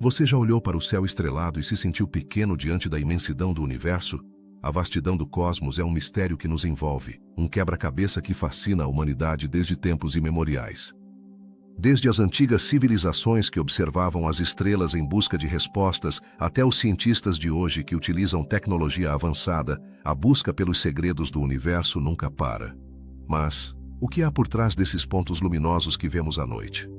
Você já olhou para o céu estrelado e se sentiu pequeno diante da imensidão do universo? A vastidão do cosmos é um mistério que nos envolve, um quebra-cabeça que fascina a humanidade desde tempos imemoriais. Desde as antigas civilizações que observavam as estrelas em busca de respostas, até os cientistas de hoje que utilizam tecnologia avançada, a busca pelos segredos do universo nunca para. Mas, o que há por trás desses pontos luminosos que vemos à noite?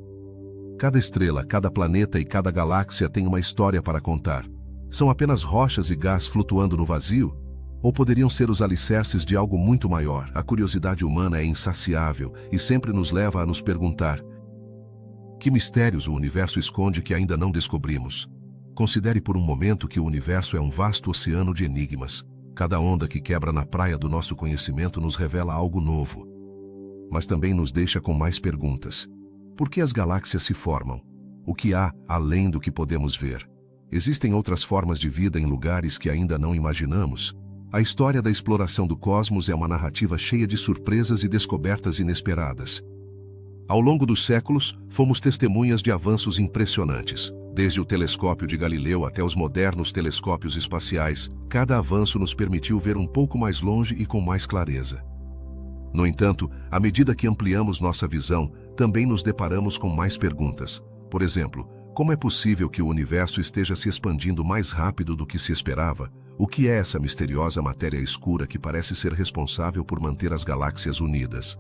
Cada estrela, cada planeta e cada galáxia tem uma história para contar. São apenas rochas e gás flutuando no vazio? Ou poderiam ser os alicerces de algo muito maior? A curiosidade humana é insaciável e sempre nos leva a nos perguntar: que mistérios o universo esconde que ainda não descobrimos? Considere por um momento que o universo é um vasto oceano de enigmas. Cada onda que quebra na praia do nosso conhecimento nos revela algo novo. Mas também nos deixa com mais perguntas. Por que as galáxias se formam? O que há além do que podemos ver? Existem outras formas de vida em lugares que ainda não imaginamos? A história da exploração do cosmos é uma narrativa cheia de surpresas e descobertas inesperadas. Ao longo dos séculos, fomos testemunhas de avanços impressionantes. Desde o telescópio de Galileu até os modernos telescópios espaciais, cada avanço nos permitiu ver um pouco mais longe e com mais clareza. No entanto, à medida que ampliamos nossa visão, também nos deparamos com mais perguntas. Por exemplo, como é possível que o universo esteja se expandindo mais rápido do que se esperava? O que é essa misteriosa matéria escura que parece ser responsável por manter as galáxias unidas?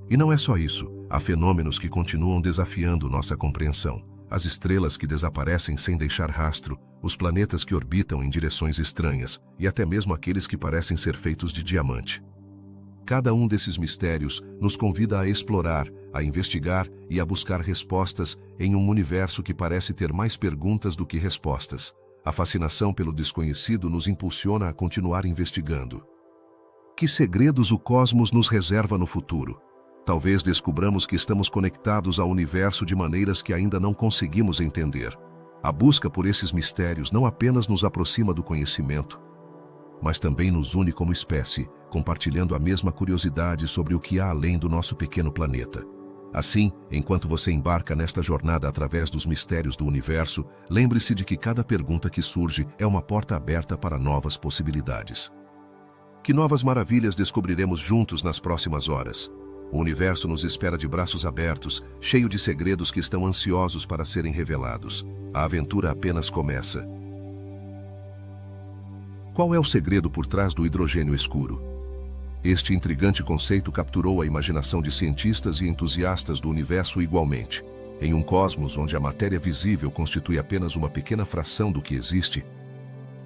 E não é só isso, há fenômenos que continuam desafiando nossa compreensão. As estrelas que desaparecem sem deixar rastro, os planetas que orbitam em direções estranhas, e até mesmo aqueles que parecem ser feitos de diamante. Cada um desses mistérios nos convida a explorar, a investigar e a buscar respostas em um universo que parece ter mais perguntas do que respostas. A fascinação pelo desconhecido nos impulsiona a continuar investigando. Que segredos o cosmos nos reserva no futuro? Talvez descubramos que estamos conectados ao universo de maneiras que ainda não conseguimos entender. A busca por esses mistérios não apenas nos aproxima do conhecimento, mas também nos une como espécie, compartilhando a mesma curiosidade sobre o que há além do nosso pequeno planeta. Assim, enquanto você embarca nesta jornada através dos mistérios do universo, lembre-se de que cada pergunta que surge é uma porta aberta para novas possibilidades. Que novas maravilhas descobriremos juntos nas próximas horas? O universo nos espera de braços abertos, cheio de segredos que estão ansiosos para serem revelados. A aventura apenas começa. Qual é o segredo por trás do hidrogênio escuro? Este intrigante conceito capturou a imaginação de cientistas e entusiastas do universo igualmente. Em um cosmos onde a matéria visível constitui apenas uma pequena fração do que existe,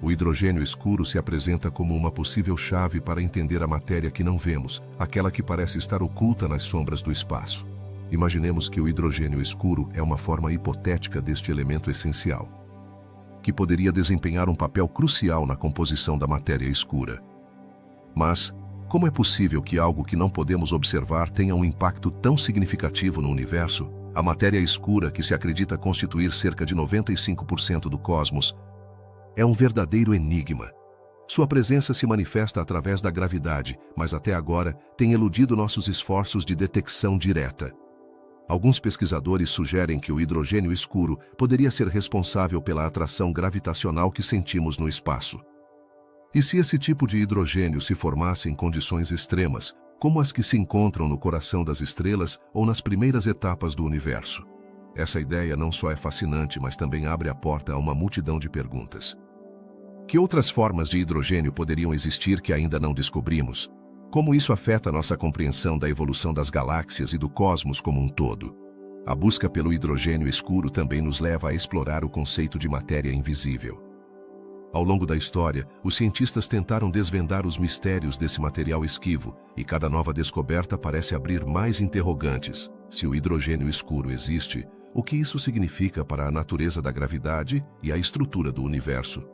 o hidrogênio escuro se apresenta como uma possível chave para entender a matéria que não vemos, aquela que parece estar oculta nas sombras do espaço. Imaginemos que o hidrogênio escuro é uma forma hipotética deste elemento essencial, que poderia desempenhar um papel crucial na composição da matéria escura. Mas, como é possível que algo que não podemos observar tenha um impacto tão significativo no universo? A matéria escura, que se acredita constituir cerca de 95% do cosmos, é um verdadeiro enigma. Sua presença se manifesta através da gravidade, mas até agora tem eludido nossos esforços de detecção direta. Alguns pesquisadores sugerem que o hidrogênio escuro poderia ser responsável pela atração gravitacional que sentimos no espaço. E se esse tipo de hidrogênio se formasse em condições extremas, como as que se encontram no coração das estrelas ou nas primeiras etapas do universo? Essa ideia não só é fascinante, mas também abre a porta a uma multidão de perguntas. Que outras formas de hidrogênio poderiam existir que ainda não descobrimos? Como isso afeta nossa compreensão da evolução das galáxias e do cosmos como um todo? A busca pelo hidrogênio escuro também nos leva a explorar o conceito de matéria invisível. Ao longo da história, os cientistas tentaram desvendar os mistérios desse material esquivo, e cada nova descoberta parece abrir mais interrogantes. Se o hidrogênio escuro existe, o que isso significa para a natureza da gravidade e a estrutura do universo?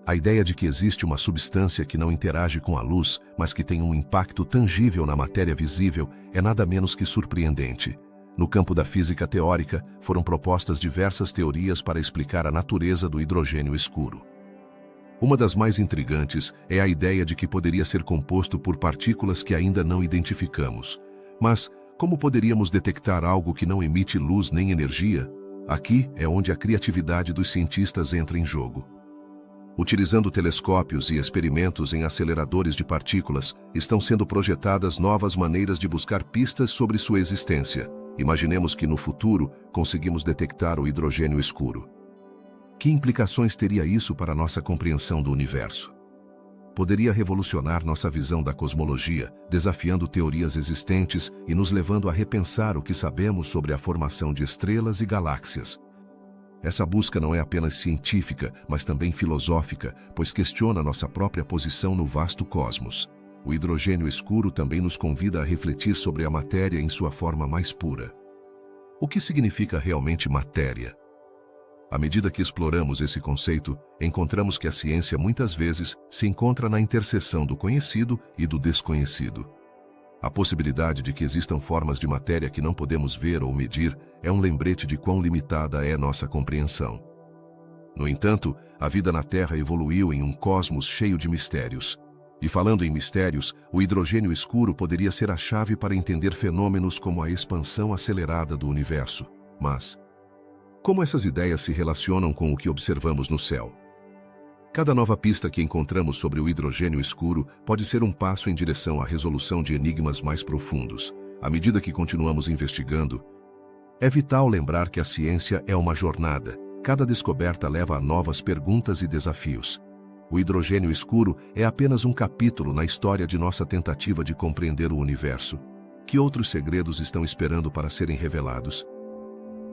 A ideia de que existe uma substância que não interage com a luz, mas que tem um impacto tangível na matéria visível, é nada menos que surpreendente. No campo da física teórica, foram propostas diversas teorias para explicar a natureza do hidrogênio escuro. Uma das mais intrigantes é a ideia de que poderia ser composto por partículas que ainda não identificamos. Mas como poderíamos detectar algo que não emite luz nem energia? Aqui é onde a criatividade dos cientistas entra em jogo. Utilizando telescópios e experimentos em aceleradores de partículas, estão sendo projetadas novas maneiras de buscar pistas sobre sua existência. Imaginemos que no futuro conseguimos detectar o hidrogênio escuro. Que implicações teria isso para nossa compreensão do universo? Poderia revolucionar nossa visão da cosmologia, desafiando teorias existentes e nos levando a repensar o que sabemos sobre a formação de estrelas e galáxias. Essa busca não é apenas científica, mas também filosófica, pois questiona nossa própria posição no vasto cosmos. O hidrogênio escuro também nos convida a refletir sobre a matéria em sua forma mais pura. O que significa realmente matéria? À medida que exploramos esse conceito, encontramos que a ciência muitas vezes se encontra na interseção do conhecido e do desconhecido. A possibilidade de que existam formas de matéria que não podemos ver ou medir é um lembrete de quão limitada é nossa compreensão. No entanto, a vida na Terra evoluiu em um cosmos cheio de mistérios. E falando em mistérios, o hidrogênio escuro poderia ser a chave para entender fenômenos como a expansão acelerada do universo. Mas como essas ideias se relacionam com o que observamos no céu? Cada nova pista que encontramos sobre o hidrogênio escuro pode ser um passo em direção à resolução de enigmas mais profundos. À medida que continuamos investigando, é vital lembrar que a ciência é uma jornada. Cada descoberta leva a novas perguntas e desafios. O hidrogênio escuro é apenas um capítulo na história de nossa tentativa de compreender o universo. Que outros segredos estão esperando para serem revelados?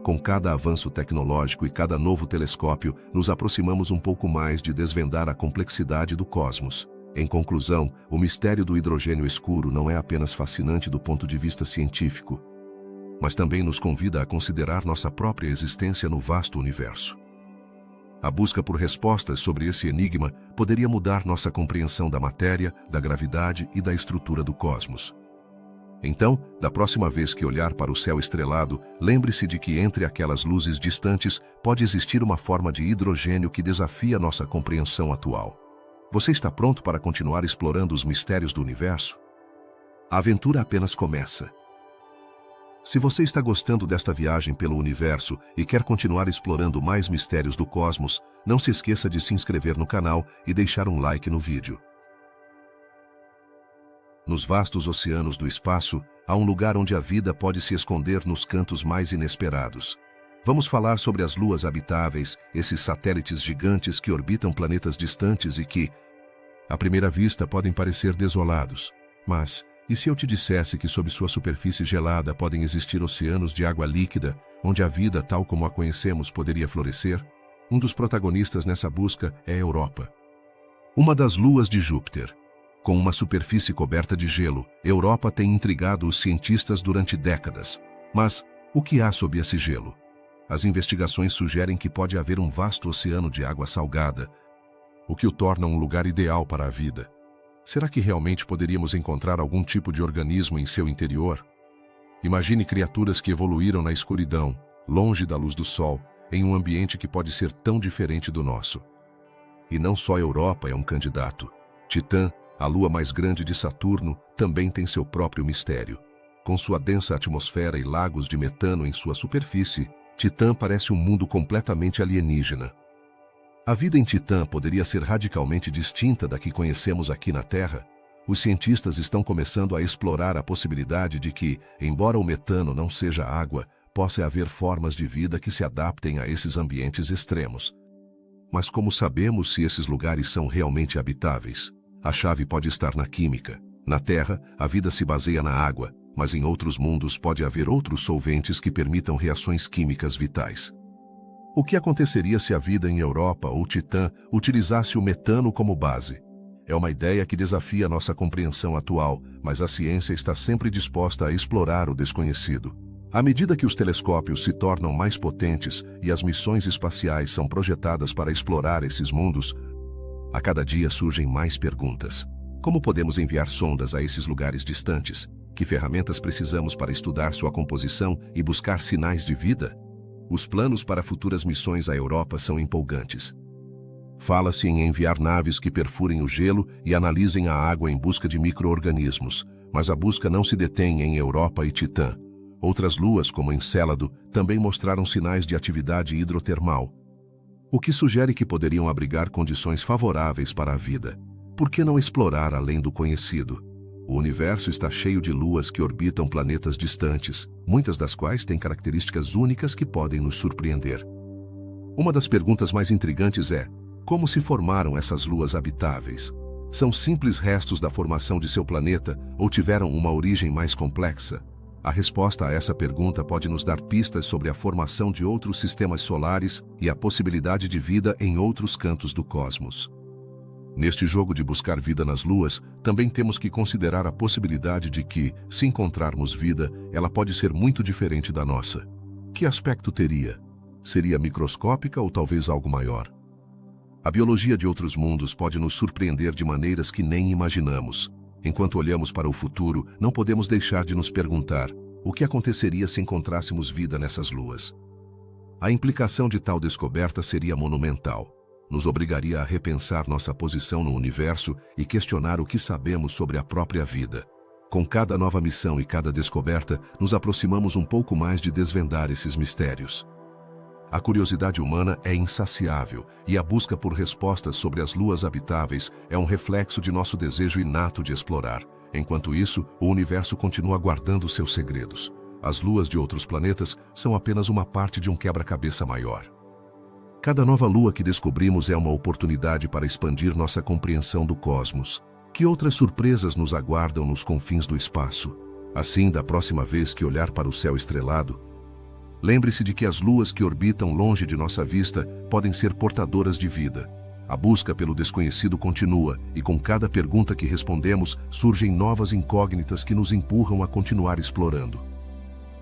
Com cada avanço tecnológico e cada novo telescópio, nos aproximamos um pouco mais de desvendar a complexidade do cosmos. Em conclusão, o mistério do hidrogênio escuro não é apenas fascinante do ponto de vista científico, mas também nos convida a considerar nossa própria existência no vasto universo. A busca por respostas sobre esse enigma poderia mudar nossa compreensão da matéria, da gravidade e da estrutura do cosmos. Então, da próxima vez que olhar para o céu estrelado, lembre-se de que entre aquelas luzes distantes pode existir uma forma de hidrogênio que desafia nossa compreensão atual. Você está pronto para continuar explorando os mistérios do universo? A aventura apenas começa. Se você está gostando desta viagem pelo universo e quer continuar explorando mais mistérios do cosmos, não se esqueça de se inscrever no canal e deixar um like no vídeo. Nos vastos oceanos do espaço, há um lugar onde a vida pode se esconder nos cantos mais inesperados. Vamos falar sobre as luas habitáveis, esses satélites gigantes que orbitam planetas distantes e que, à primeira vista, podem parecer desolados. Mas, e se eu te dissesse que sob sua superfície gelada podem existir oceanos de água líquida, onde a vida, tal como a conhecemos, poderia florescer? Um dos protagonistas nessa busca é a Europa. Uma das luas de Júpiter. Com uma superfície coberta de gelo, Europa tem intrigado os cientistas durante décadas. Mas, o que há sob esse gelo? As investigações sugerem que pode haver um vasto oceano de água salgada, o que o torna um lugar ideal para a vida. Será que realmente poderíamos encontrar algum tipo de organismo em seu interior? Imagine criaturas que evoluíram na escuridão, longe da luz do sol, em um ambiente que pode ser tão diferente do nosso. E não só a Europa é um candidato. Titã, a lua mais grande de Saturno, também tem seu próprio mistério. Com sua densa atmosfera e lagos de metano em sua superfície, Titã parece um mundo completamente alienígena. A vida em Titã poderia ser radicalmente distinta da que conhecemos aqui na Terra. Os cientistas estão começando a explorar a possibilidade de que, embora o metano não seja água, possa haver formas de vida que se adaptem a esses ambientes extremos. Mas como sabemos se esses lugares são realmente habitáveis? A chave pode estar na química. Na Terra, a vida se baseia na água, mas em outros mundos pode haver outros solventes que permitam reações químicas vitais. O que aconteceria se a vida em Europa ou Titã utilizasse o metano como base? É uma ideia que desafia nossa compreensão atual, mas a ciência está sempre disposta a explorar o desconhecido. À medida que os telescópios se tornam mais potentes e as missões espaciais são projetadas para explorar esses mundos, a cada dia surgem mais perguntas. Como podemos enviar sondas a esses lugares distantes? Que ferramentas precisamos para estudar sua composição e buscar sinais de vida? Os planos para futuras missões à Europa são empolgantes. Fala-se em enviar naves que perfurem o gelo e analisem a água em busca de micro-organismos, mas a busca não se detém em Europa e Titã. Outras luas, como Encélado, também mostraram sinais de atividade hidrotermal, o que sugere que poderiam abrigar condições favoráveis para a vida. Por que não explorar além do conhecido? O universo está cheio de luas que orbitam planetas distantes, muitas das quais têm características únicas que podem nos surpreender. Uma das perguntas mais intrigantes é: como se formaram essas luas habitáveis? São simples restos da formação de seu planeta ou tiveram uma origem mais complexa? A resposta a essa pergunta pode nos dar pistas sobre a formação de outros sistemas solares e a possibilidade de vida em outros cantos do cosmos. Neste jogo de buscar vida nas luas, também temos que considerar a possibilidade de que, se encontrarmos vida, ela pode ser muito diferente da nossa. Que aspecto teria? Seria microscópica ou talvez algo maior? A biologia de outros mundos pode nos surpreender de maneiras que nem imaginamos. Enquanto olhamos para o futuro, não podemos deixar de nos perguntar: o que aconteceria se encontrássemos vida nessas luas? A implicação de tal descoberta seria monumental. Nos obrigaria a repensar nossa posição no universo e questionar o que sabemos sobre a própria vida. Com cada nova missão e cada descoberta, nos aproximamos um pouco mais de desvendar esses mistérios. A curiosidade humana é insaciável e a busca por respostas sobre as luas habitáveis é um reflexo de nosso desejo inato de explorar. Enquanto isso, o universo continua guardando seus segredos. As luas de outros planetas são apenas uma parte de um quebra-cabeça maior. Cada nova lua que descobrimos é uma oportunidade para expandir nossa compreensão do cosmos. Que outras surpresas nos aguardam nos confins do espaço? Assim, da próxima vez que olhar para o céu estrelado, lembre-se de que as luas que orbitam longe de nossa vista podem ser portadoras de vida. A busca pelo desconhecido continua, e com cada pergunta que respondemos, surgem novas incógnitas que nos empurram a continuar explorando.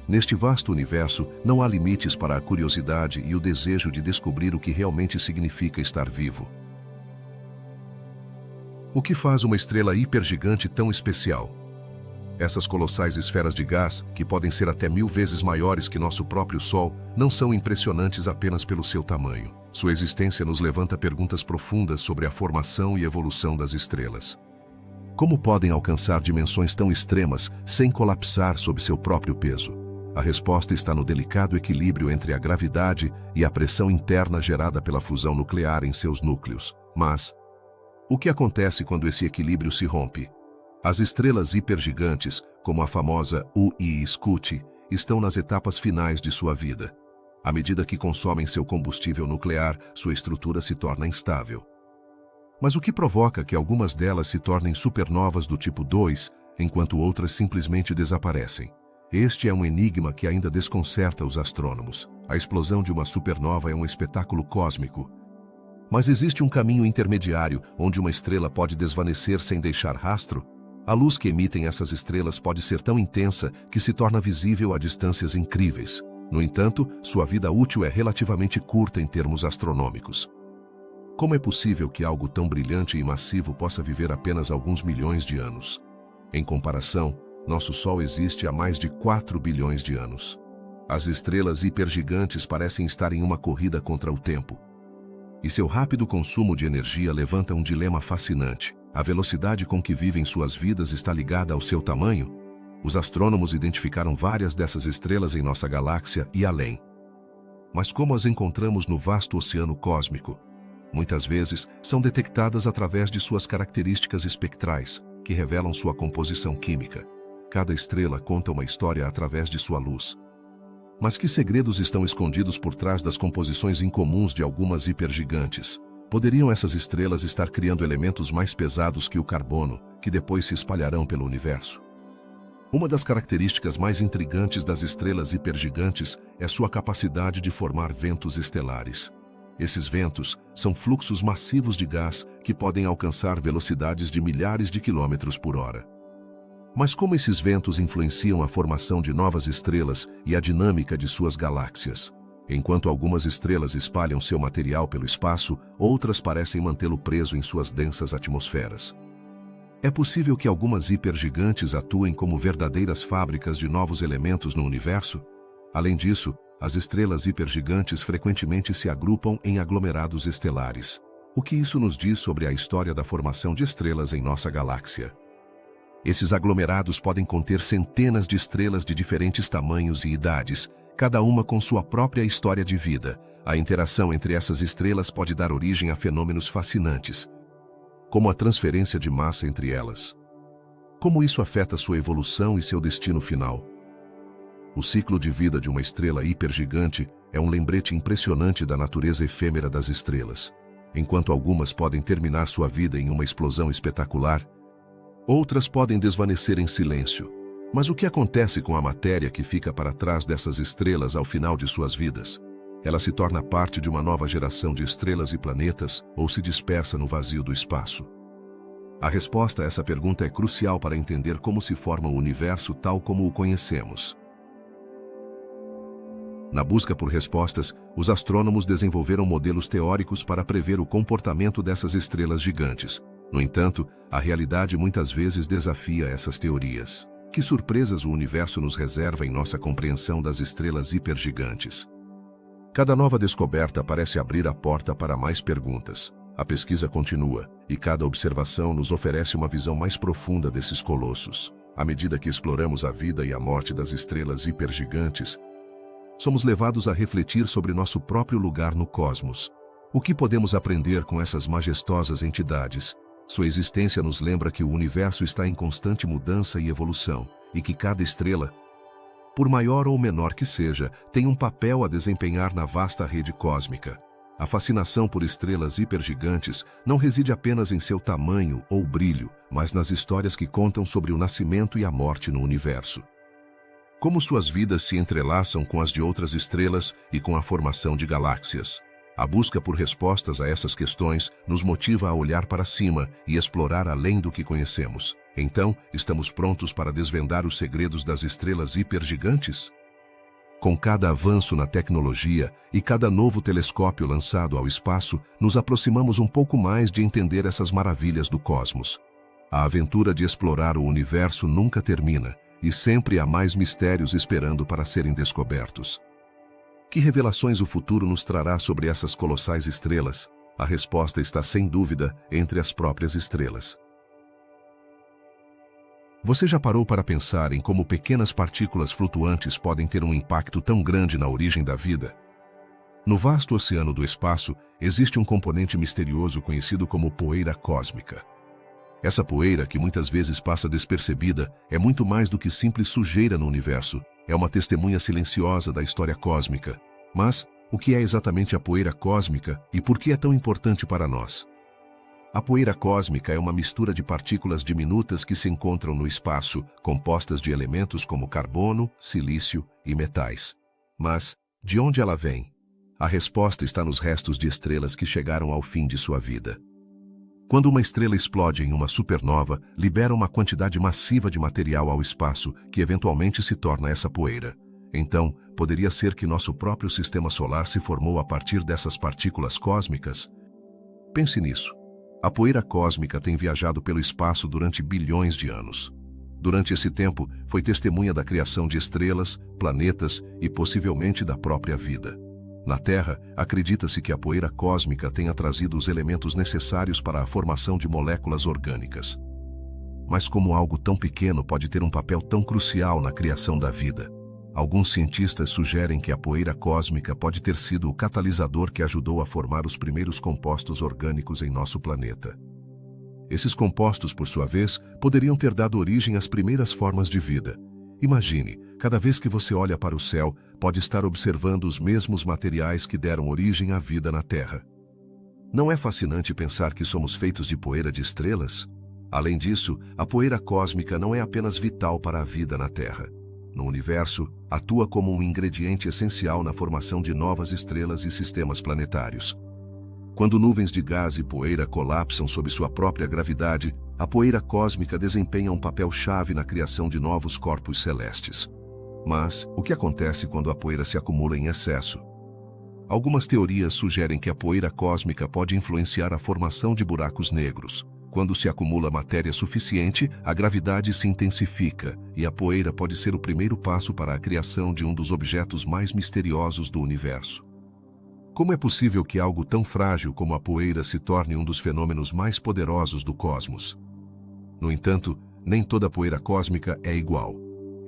Neste vasto universo, não há limites para a curiosidade e o desejo de descobrir o que realmente significa estar vivo. O que faz uma estrela hipergigante tão especial? Essas colossais esferas de gás, que podem ser até 1000 vezes maiores que nosso próprio Sol, não são impressionantes apenas pelo seu tamanho. Sua existência nos levanta perguntas profundas sobre a formação e evolução das estrelas. Como podem alcançar dimensões tão extremas sem colapsar sob seu próprio peso? A resposta está no delicado equilíbrio entre a gravidade e a pressão interna gerada pela fusão nuclear em seus núcleos. Mas o que acontece quando esse equilíbrio se rompe? As estrelas hipergigantes, como a famosa UI Scuti, estão nas etapas finais de sua vida. À medida que consomem seu combustível nuclear, sua estrutura se torna instável. Mas o que provoca que algumas delas se tornem supernovas do tipo 2, enquanto outras simplesmente desaparecem? Este é um enigma que ainda desconcerta os astrônomos. A explosão de uma supernova é um espetáculo cósmico. Mas existe um caminho intermediário onde uma estrela pode desvanecer sem deixar rastro? A luz que emitem essas estrelas pode ser tão intensa que se torna visível a distâncias incríveis. No entanto, sua vida útil é relativamente curta em termos astronômicos. Como é possível que algo tão brilhante e massivo possa viver apenas alguns milhões de anos? Em comparação, nosso Sol existe há mais de 4 bilhões de anos. As estrelas hipergigantes parecem estar em uma corrida contra o tempo. E seu rápido consumo de energia levanta um dilema fascinante. A velocidade com que vivem suas vidas está ligada ao seu tamanho? Os astrônomos identificaram várias dessas estrelas em nossa galáxia e além. Mas como as encontramos no vasto oceano cósmico? Muitas vezes, são detectadas através de suas características espectrais, que revelam sua composição química. Cada estrela conta uma história através de sua luz. Mas que segredos estão escondidos por trás das composições incomuns de algumas hipergigantes? Poderiam essas estrelas estar criando elementos mais pesados que o carbono, que depois se espalharão pelo universo? Uma das características mais intrigantes das estrelas hipergigantes é sua capacidade de formar ventos estelares. Esses ventos são fluxos massivos de gás que podem alcançar velocidades de milhares de quilômetros por hora. Mas como esses ventos influenciam a formação de novas estrelas e a dinâmica de suas galáxias? Enquanto algumas estrelas espalham seu material pelo espaço, outras parecem mantê-lo preso em suas densas atmosferas. É possível que algumas hipergigantes atuem como verdadeiras fábricas de novos elementos no universo? Além disso, as estrelas hipergigantes frequentemente se agrupam em aglomerados estelares. O que isso nos diz sobre a história da formação de estrelas em nossa galáxia? Esses aglomerados podem conter centenas de estrelas de diferentes tamanhos e idades, cada uma com sua própria história de vida. A interação entre essas estrelas pode dar origem a fenômenos fascinantes, como a transferência de massa entre elas. Como isso afeta sua evolução e seu destino final? O ciclo de vida de uma estrela hipergigante é um lembrete impressionante da natureza efêmera das estrelas. Enquanto algumas podem terminar sua vida em uma explosão espetacular, outras podem desvanecer em silêncio. Mas o que acontece com a matéria que fica para trás dessas estrelas ao final de suas vidas? Ela se torna parte de uma nova geração de estrelas e planetas ou se dispersa no vazio do espaço? A resposta a essa pergunta é crucial para entender como se forma o universo tal como o conhecemos. Na busca por respostas, os astrônomos desenvolveram modelos teóricos para prever o comportamento dessas estrelas gigantes. No entanto, a realidade muitas vezes desafia essas teorias. Que surpresas o universo nos reserva em nossa compreensão das estrelas hipergigantes? Cada nova descoberta parece abrir a porta para mais perguntas. A pesquisa continua, e cada observação nos oferece uma visão mais profunda desses colossos. À medida que exploramos a vida e a morte das estrelas hipergigantes, somos levados a refletir sobre nosso próprio lugar no cosmos. O que podemos aprender com essas majestosas entidades? Sua existência nos lembra que o universo está em constante mudança e evolução, e que cada estrela, por maior ou menor que seja, tem um papel a desempenhar na vasta rede cósmica. A fascinação por estrelas hipergigantes não reside apenas em seu tamanho ou brilho, mas nas histórias que contam sobre o nascimento e a morte no universo. Como suas vidas se entrelaçam com as de outras estrelas e com a formação de galáxias. A busca por respostas a essas questões nos motiva a olhar para cima e explorar além do que conhecemos. Então, estamos prontos para desvendar os segredos das estrelas hipergigantes? Com cada avanço na tecnologia e cada novo telescópio lançado ao espaço, nos aproximamos um pouco mais de entender essas maravilhas do cosmos. A aventura de explorar o universo nunca termina, e sempre há mais mistérios esperando para serem descobertos. Que revelações o futuro nos trará sobre essas colossais estrelas? A resposta está, sem dúvida, entre as próprias estrelas. Você já parou para pensar em como pequenas partículas flutuantes podem ter um impacto tão grande na origem da vida? No vasto oceano do espaço, existe um componente misterioso conhecido como poeira cósmica. Essa poeira, que muitas vezes passa despercebida, é muito mais do que simples sujeira no universo. É uma testemunha silenciosa da história cósmica. Mas, o que é exatamente a poeira cósmica e por que é tão importante para nós? A poeira cósmica é uma mistura de partículas diminutas que se encontram no espaço, compostas de elementos como carbono, silício e metais. Mas, de onde ela vem? A resposta está nos restos de estrelas que chegaram ao fim de sua vida. Quando uma estrela explode em uma supernova, libera uma quantidade massiva de material ao espaço, que eventualmente se torna essa poeira. Então, poderia ser que nosso próprio sistema solar se formou a partir dessas partículas cósmicas? Pense nisso. A poeira cósmica tem viajado pelo espaço durante bilhões de anos. Durante esse tempo, foi testemunha da criação de estrelas, planetas e possivelmente da própria vida. Na Terra, acredita-se que a poeira cósmica tenha trazido os elementos necessários para a formação de moléculas orgânicas. Mas como algo tão pequeno pode ter um papel tão crucial na criação da vida? Alguns cientistas sugerem que a poeira cósmica pode ter sido o catalisador que ajudou a formar os primeiros compostos orgânicos em nosso planeta. Esses compostos, por sua vez, poderiam ter dado origem às primeiras formas de vida. Imagine, cada vez que você olha para o céu, pode estar observando os mesmos materiais que deram origem à vida na Terra. Não é fascinante pensar que somos feitos de poeira de estrelas? Além disso, a poeira cósmica não é apenas vital para a vida na Terra. No universo, atua como um ingrediente essencial na formação de novas estrelas e sistemas planetários. Quando nuvens de gás e poeira colapsam sob sua própria gravidade, a poeira cósmica desempenha um papel-chave na criação de novos corpos celestes. Mas, o que acontece quando a poeira se acumula em excesso? Algumas teorias sugerem que a poeira cósmica pode influenciar a formação de buracos negros. Quando se acumula matéria suficiente, a gravidade se intensifica, e a poeira pode ser o primeiro passo para a criação de um dos objetos mais misteriosos do universo. Como é possível que algo tão frágil como a poeira se torne um dos fenômenos mais poderosos do cosmos? No entanto, nem toda poeira cósmica é igual.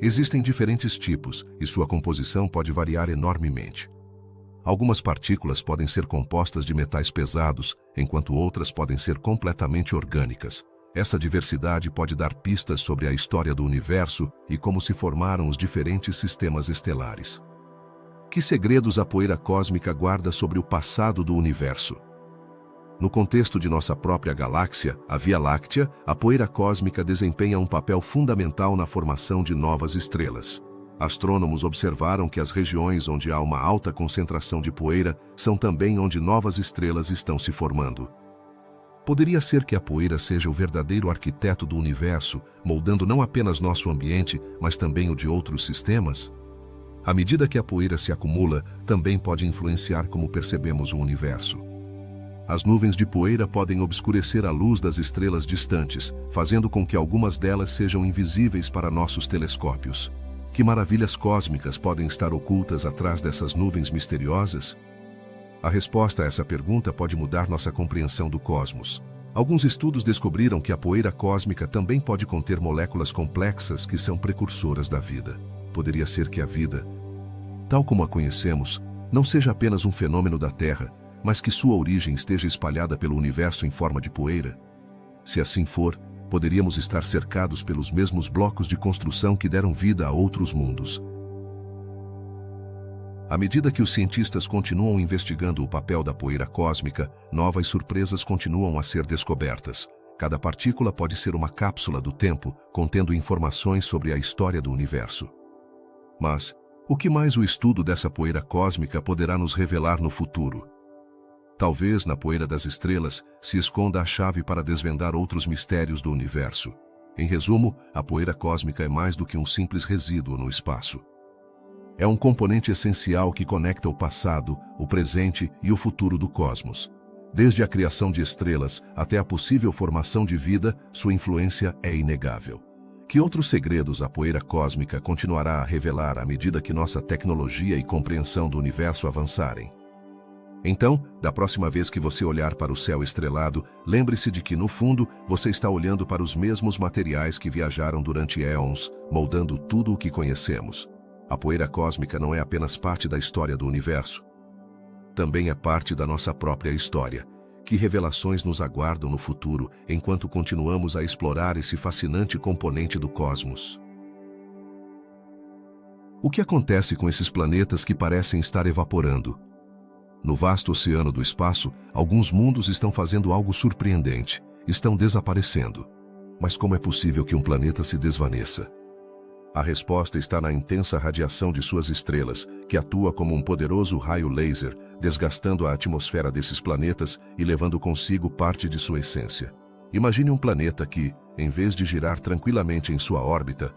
Existem diferentes tipos e sua composição pode variar enormemente. Algumas partículas podem ser compostas de metais pesados, enquanto outras podem ser completamente orgânicas. Essa diversidade pode dar pistas sobre a história do universo e como se formaram os diferentes sistemas estelares. Que segredos a poeira cósmica guarda sobre o passado do universo? No contexto de nossa própria galáxia, a Via Láctea, a poeira cósmica desempenha um papel fundamental na formação de novas estrelas. Astrônomos observaram que as regiões onde há uma alta concentração de poeira são também onde novas estrelas estão se formando. Poderia ser que a poeira seja o verdadeiro arquiteto do universo, moldando não apenas nosso ambiente, mas também o de outros sistemas? À medida que a poeira se acumula, também pode influenciar como percebemos o universo. As nuvens de poeira podem obscurecer a luz das estrelas distantes, fazendo com que algumas delas sejam invisíveis para nossos telescópios. Que maravilhas cósmicas podem estar ocultas atrás dessas nuvens misteriosas? A resposta a essa pergunta pode mudar nossa compreensão do cosmos. Alguns estudos descobriram que a poeira cósmica também pode conter moléculas complexas que são precursoras da vida. Poderia ser que a vida, tal como a conhecemos, não seja apenas um fenômeno da Terra, mas que sua origem esteja espalhada pelo universo em forma de poeira? Se assim for, poderíamos estar cercados pelos mesmos blocos de construção que deram vida a outros mundos. À medida que os cientistas continuam investigando o papel da poeira cósmica, novas surpresas continuam a ser descobertas. Cada partícula pode ser uma cápsula do tempo, contendo informações sobre a história do universo. Mas, o que mais o estudo dessa poeira cósmica poderá nos revelar no futuro? Talvez na poeira das estrelas se esconda a chave para desvendar outros mistérios do universo. Em resumo, a poeira cósmica é mais do que um simples resíduo no espaço. É um componente essencial que conecta o passado, o presente e o futuro do cosmos. Desde a criação de estrelas até a possível formação de vida, sua influência é inegável. Que outros segredos a poeira cósmica continuará a revelar à medida que nossa tecnologia e compreensão do universo avançarem? Então, da próxima vez que você olhar para o céu estrelado, lembre-se de que, no fundo, você está olhando para os mesmos materiais que viajaram durante éons, moldando tudo o que conhecemos. A poeira cósmica não é apenas parte da história do universo. Também é parte da nossa própria história. Que revelações nos aguardam no futuro, enquanto continuamos a explorar esse fascinante componente do cosmos? O que acontece com esses planetas que parecem estar evaporando? No vasto oceano do espaço, alguns mundos estão fazendo algo surpreendente. Estão desaparecendo. Mas como é possível que um planeta se desvaneça? A resposta está na intensa radiação de suas estrelas, que atua como um poderoso raio laser, desgastando a atmosfera desses planetas e levando consigo parte de sua essência. Imagine um planeta que, em vez de girar tranquilamente em sua órbita,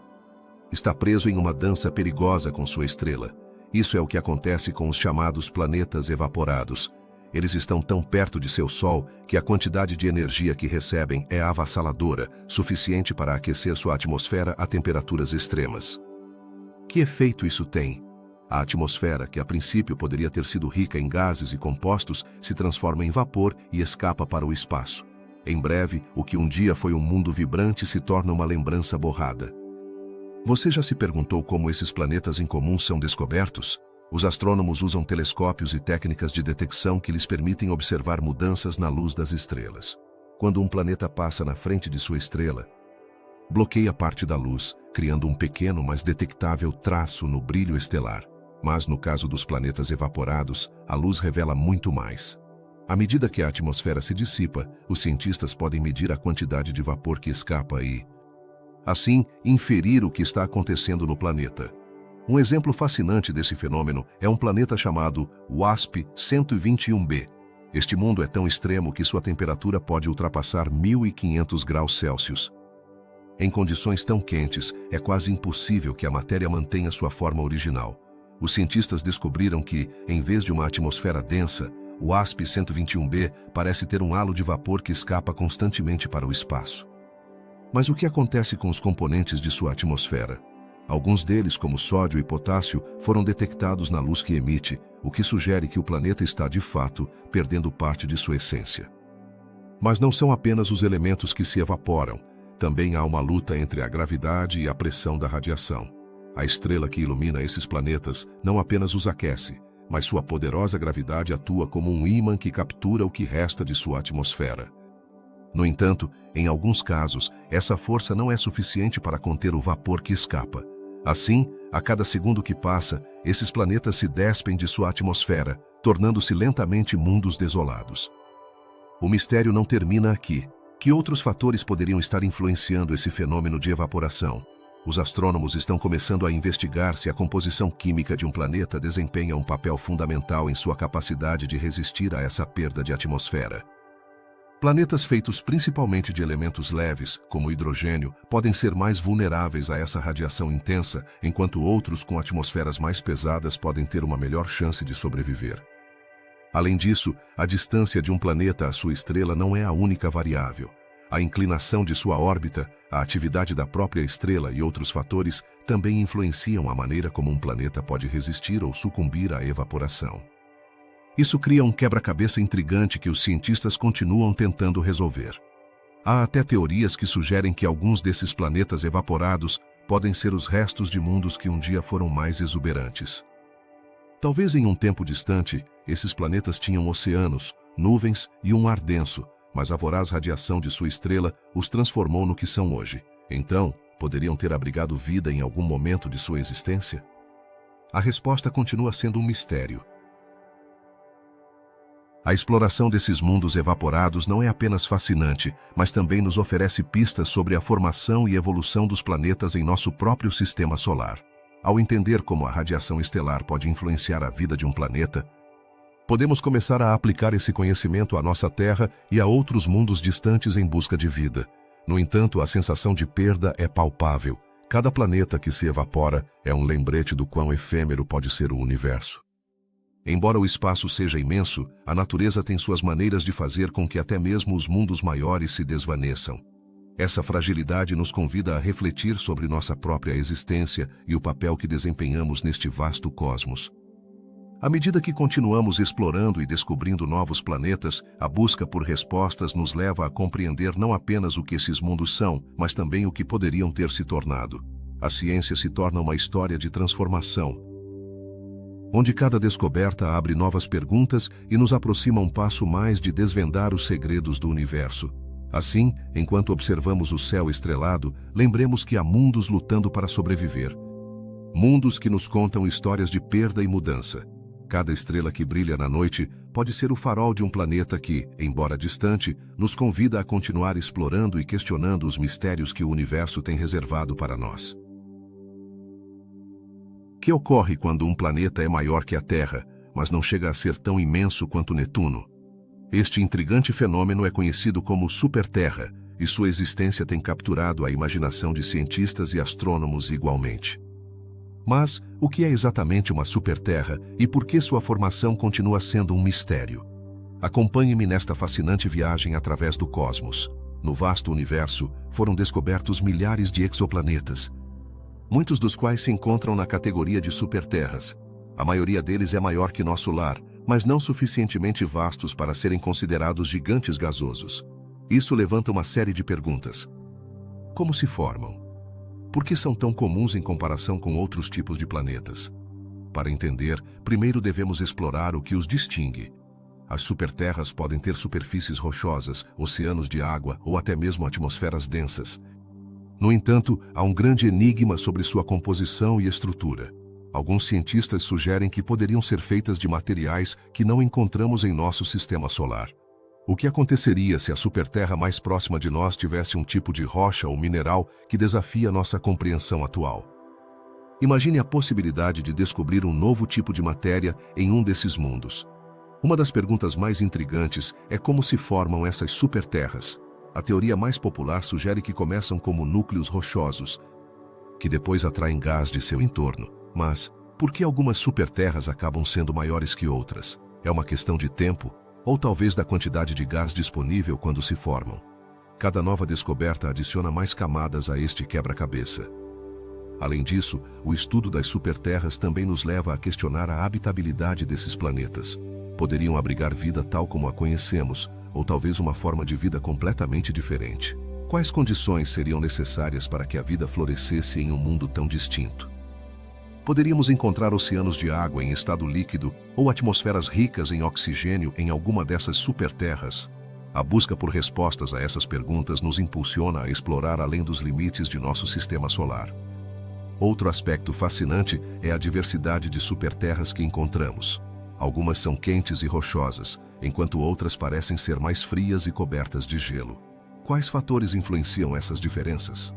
está preso em uma dança perigosa com sua estrela. Isso é o que acontece com os chamados planetas evaporados. Eles estão tão perto de seu Sol que a quantidade de energia que recebem é avassaladora, suficiente para aquecer sua atmosfera a temperaturas extremas. Que efeito isso tem? A atmosfera, que a princípio poderia ter sido rica em gases e compostos, se transforma em vapor e escapa para o espaço. Em breve, o que um dia foi um mundo vibrante se torna uma lembrança borrada. Você já se perguntou como esses planetas incomuns são descobertos? Os astrônomos usam telescópios e técnicas de detecção que lhes permitem observar mudanças na luz das estrelas. Quando um planeta passa na frente de sua estrela, bloqueia parte da luz, criando um pequeno, mas detectável traço no brilho estelar. Mas no caso dos planetas evaporados, a luz revela muito mais. À medida que a atmosfera se dissipa, os cientistas podem medir a quantidade de vapor que escapa e, assim, inferir o que está acontecendo no planeta. Um exemplo fascinante desse fenômeno é um planeta chamado WASP-121b. Este mundo é tão extremo que sua temperatura pode ultrapassar 1500 graus Celsius. Em condições tão quentes, é quase impossível que a matéria mantenha sua forma original. Os cientistas descobriram que, em vez de uma atmosfera densa, o WASP-121b parece ter um halo de vapor que escapa constantemente para o espaço. Mas o que acontece com os componentes de sua atmosfera? Alguns deles, como sódio e potássio, foram detectados na luz que emite, o que sugere que o planeta está, de fato, perdendo parte de sua essência. Mas não são apenas os elementos que se evaporam. Também há uma luta entre a gravidade e a pressão da radiação. A estrela que ilumina esses planetas não apenas os aquece, mas sua poderosa gravidade atua como um ímã que captura o que resta de sua atmosfera. No entanto, em alguns casos, essa força não é suficiente para conter o vapor que escapa. Assim, a cada segundo que passa, esses planetas se despem de sua atmosfera, tornando-se lentamente mundos desolados. O mistério não termina aqui. Que outros fatores poderiam estar influenciando esse fenômeno de evaporação? Os astrônomos estão começando a investigar se a composição química de um planeta desempenha um papel fundamental em sua capacidade de resistir a essa perda de atmosfera. Planetas feitos principalmente de elementos leves, como o hidrogênio, podem ser mais vulneráveis a essa radiação intensa, enquanto outros com atmosferas mais pesadas podem ter uma melhor chance de sobreviver. Além disso, a distância de um planeta à sua estrela não é a única variável. A inclinação de sua órbita, a atividade da própria estrela e outros fatores também influenciam a maneira como um planeta pode resistir ou sucumbir à evaporação. Isso cria um quebra-cabeça intrigante que os cientistas continuam tentando resolver. Há até teorias que sugerem que alguns desses planetas evaporados podem ser os restos de mundos que um dia foram mais exuberantes. Talvez em um tempo distante, esses planetas tinham oceanos, nuvens e um ar denso, mas a voraz radiação de sua estrela os transformou no que são hoje. Então, poderiam ter abrigado vida em algum momento de sua existência? A resposta continua sendo um mistério. A exploração desses mundos evaporados não é apenas fascinante, mas também nos oferece pistas sobre a formação e evolução dos planetas em nosso próprio sistema solar. Ao entender como a radiação estelar pode influenciar a vida de um planeta, podemos começar a aplicar esse conhecimento à nossa Terra e a outros mundos distantes em busca de vida. No entanto, a sensação de perda é palpável. Cada planeta que se evapora é um lembrete do quão efêmero pode ser o universo. Embora o espaço seja imenso, a natureza tem suas maneiras de fazer com que até mesmo os mundos maiores se desvaneçam. Essa fragilidade nos convida a refletir sobre nossa própria existência e o papel que desempenhamos neste vasto cosmos. À medida que continuamos explorando e descobrindo novos planetas, a busca por respostas nos leva a compreender não apenas o que esses mundos são, mas também o que poderiam ter se tornado. A ciência se torna uma história de transformação, onde cada descoberta abre novas perguntas e nos aproxima um passo mais de desvendar os segredos do universo. Assim, enquanto observamos o céu estrelado, lembremos que há mundos lutando para sobreviver. Mundos que nos contam histórias de perda e mudança. Cada estrela que brilha na noite pode ser o farol de um planeta que, embora distante, nos convida a continuar explorando e questionando os mistérios que o universo tem reservado para nós. O que ocorre quando um planeta é maior que a Terra, mas não chega a ser tão imenso quanto Netuno? Este intrigante fenômeno é conhecido como superterra, e sua existência tem capturado a imaginação de cientistas e astrônomos igualmente. Mas, o que é exatamente uma superterra e por que sua formação continua sendo um mistério? Acompanhe-me nesta fascinante viagem através do cosmos. No vasto universo, foram descobertos milhares de exoplanetas, muitos dos quais se encontram na categoria de superterras. A maioria deles é maior que nosso lar, mas não suficientemente vastos para serem considerados gigantes gasosos. Isso levanta uma série de perguntas. Como se formam? Por que são tão comuns em comparação com outros tipos de planetas? Para entender, primeiro devemos explorar o que os distingue. As superterras podem ter superfícies rochosas, oceanos de água ou até mesmo atmosferas densas. No entanto, há um grande enigma sobre sua composição e estrutura. Alguns cientistas sugerem que poderiam ser feitas de materiais que não encontramos em nosso sistema solar. O que aconteceria se a superterra mais próxima de nós tivesse um tipo de rocha ou mineral que desafia nossa compreensão atual? Imagine a possibilidade de descobrir um novo tipo de matéria em um desses mundos. Uma das perguntas mais intrigantes é como se formam essas superterras. A teoria mais popular sugere que começam como núcleos rochosos, que depois atraem gás de seu entorno. Mas, por que algumas superterras acabam sendo maiores que outras? É uma questão de tempo? Ou talvez da quantidade de gás disponível quando se formam? Cada nova descoberta adiciona mais camadas a este quebra-cabeça. Além disso, o estudo das superterras também nos leva a questionar a habitabilidade desses planetas. Poderiam abrigar vida tal como a conhecemos, ou talvez uma forma de vida completamente diferente. Quais condições seriam necessárias para que a vida florescesse em um mundo tão distinto? Poderíamos encontrar oceanos de água em estado líquido ou atmosferas ricas em oxigênio em alguma dessas superterras? A busca por respostas a essas perguntas nos impulsiona a explorar além dos limites de nosso sistema solar. Outro aspecto fascinante é a diversidade de superterras que encontramos. Algumas são quentes e rochosas, enquanto outras parecem ser mais frias e cobertas de gelo. Quais fatores influenciam essas diferenças?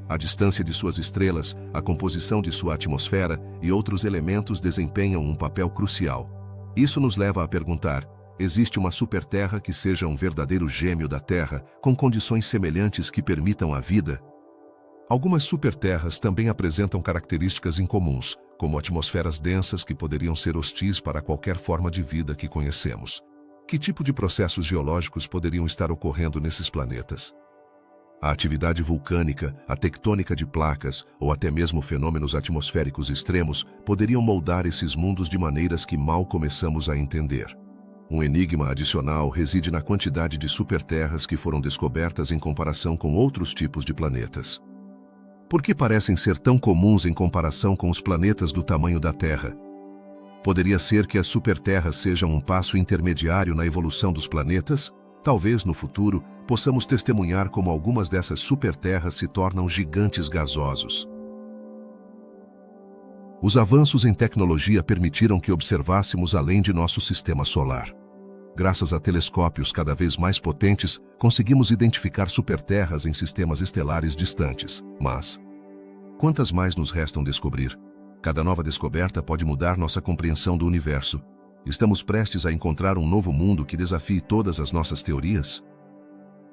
A distância de suas estrelas, a composição de sua atmosfera e outros elementos desempenham um papel crucial. Isso nos leva a perguntar: existe uma superterra que seja um verdadeiro gêmeo da Terra, com condições semelhantes que permitam a vida? Algumas superterras também apresentam características incomuns, como atmosferas densas que poderiam ser hostis para qualquer forma de vida que conhecemos. Que tipo de processos geológicos poderiam estar ocorrendo nesses planetas? A atividade vulcânica, a tectônica de placas ou até mesmo fenômenos atmosféricos extremos poderiam moldar esses mundos de maneiras que mal começamos a entender. Um enigma adicional reside na quantidade de superterras que foram descobertas em comparação com outros tipos de planetas. Por que parecem ser tão comuns em comparação com os planetas do tamanho da Terra? Poderia ser que as superterras sejam um passo intermediário na evolução dos planetas? Talvez, no futuro, possamos testemunhar como algumas dessas superterras se tornam gigantes gasosos. Os avanços em tecnologia permitiram que observássemos além de nosso sistema solar. Graças a telescópios cada vez mais potentes, conseguimos identificar superterras em sistemas estelares distantes. Mas quantas mais nos restam descobrir? Cada nova descoberta pode mudar nossa compreensão do universo. Estamos prestes a encontrar um novo mundo que desafie todas as nossas teorias?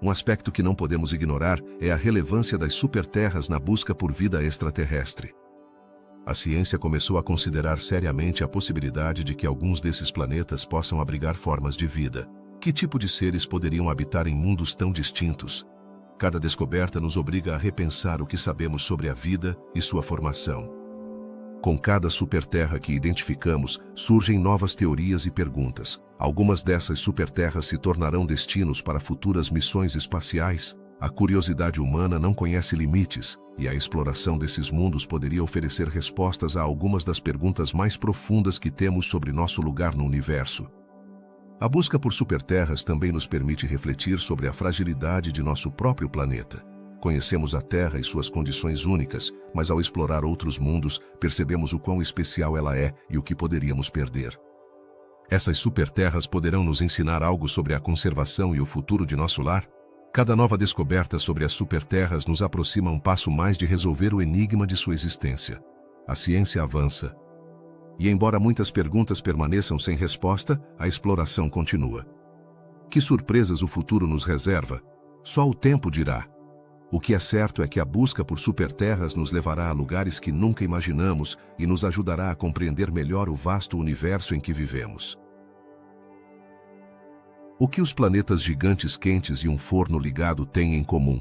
Um aspecto que não podemos ignorar é a relevância das superterras na busca por vida extraterrestre. A ciência começou a considerar seriamente a possibilidade de que alguns desses planetas possam abrigar formas de vida. Que tipo de seres poderiam habitar em mundos tão distintos? Cada descoberta nos obriga a repensar o que sabemos sobre a vida e sua formação. Com cada superterra que identificamos, surgem novas teorias e perguntas. Algumas dessas superterras se tornarão destinos para futuras missões espaciais. A curiosidade humana não conhece limites, e a exploração desses mundos poderia oferecer respostas a algumas das perguntas mais profundas que temos sobre nosso lugar no universo. A busca por superterras também nos permite refletir sobre a fragilidade de nosso próprio planeta. Conhecemos a Terra e suas condições únicas, mas ao explorar outros mundos, percebemos o quão especial ela é e o que poderíamos perder. Essas superterras poderão nos ensinar algo sobre a conservação e o futuro de nosso lar? Cada nova descoberta sobre as superterras nos aproxima um passo mais de resolver o enigma de sua existência. A ciência avança. E embora muitas perguntas permaneçam sem resposta, a exploração continua. Que surpresas o futuro nos reserva? Só o tempo dirá. O que é certo é que a busca por superterras nos levará a lugares que nunca imaginamos e nos ajudará a compreender melhor o vasto universo em que vivemos. O que os planetas gigantes quentes e um forno ligado têm em comum?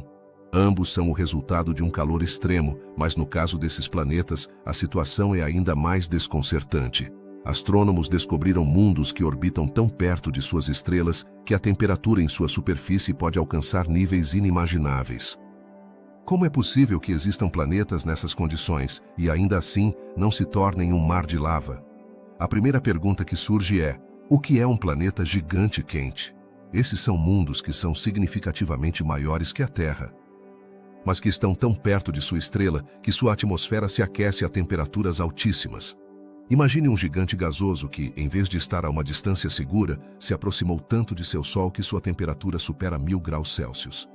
Ambos são o resultado de um calor extremo, mas no caso desses planetas, a situação é ainda mais desconcertante. Astrônomos descobriram mundos que orbitam tão perto de suas estrelas que a temperatura em sua superfície pode alcançar níveis inimagináveis. Como é possível que existam planetas nessas condições e, ainda assim, não se tornem um mar de lava? A primeira pergunta que surge é: o que é um planeta gigante quente? Esses são mundos que são significativamente maiores que a Terra, mas que estão tão perto de sua estrela que sua atmosfera se aquece a temperaturas altíssimas. Imagine um gigante gasoso que, em vez de estar a uma distância segura, se aproximou tanto de seu Sol que sua temperatura supera 1000 graus Celsius.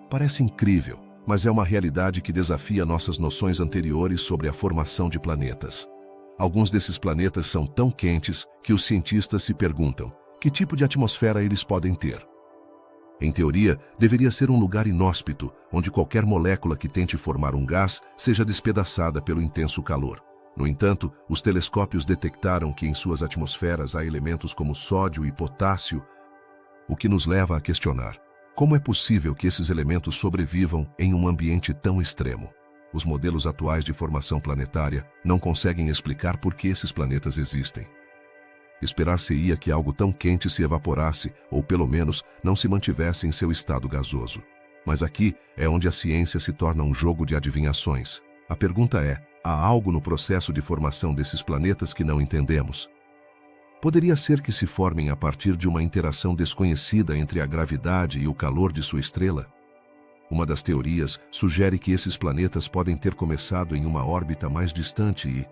Parece incrível, mas é uma realidade que desafia nossas noções anteriores sobre a formação de planetas. Alguns desses planetas são tão quentes que os cientistas se perguntam: que tipo de atmosfera eles podem ter? Em teoria, deveria ser um lugar inóspito, onde qualquer molécula que tente formar um gás seja despedaçada pelo intenso calor. No entanto, os telescópios detectaram que em suas atmosferas há elementos como sódio e potássio, o que nos leva a questionar: como é possível que esses elementos sobrevivam em um ambiente tão extremo? Os modelos atuais de formação planetária não conseguem explicar por que esses planetas existem. Esperar-se-ia que algo tão quente se evaporasse, ou pelo menos não se mantivesse em seu estado gasoso. Mas aqui é onde a ciência se torna um jogo de adivinhações. A pergunta é: há algo no processo de formação desses planetas que não entendemos? Poderia ser que se formem a partir de uma interação desconhecida entre a gravidade e o calor de sua estrela? Uma das teorias sugere que esses planetas podem ter começado em uma órbita mais distante e,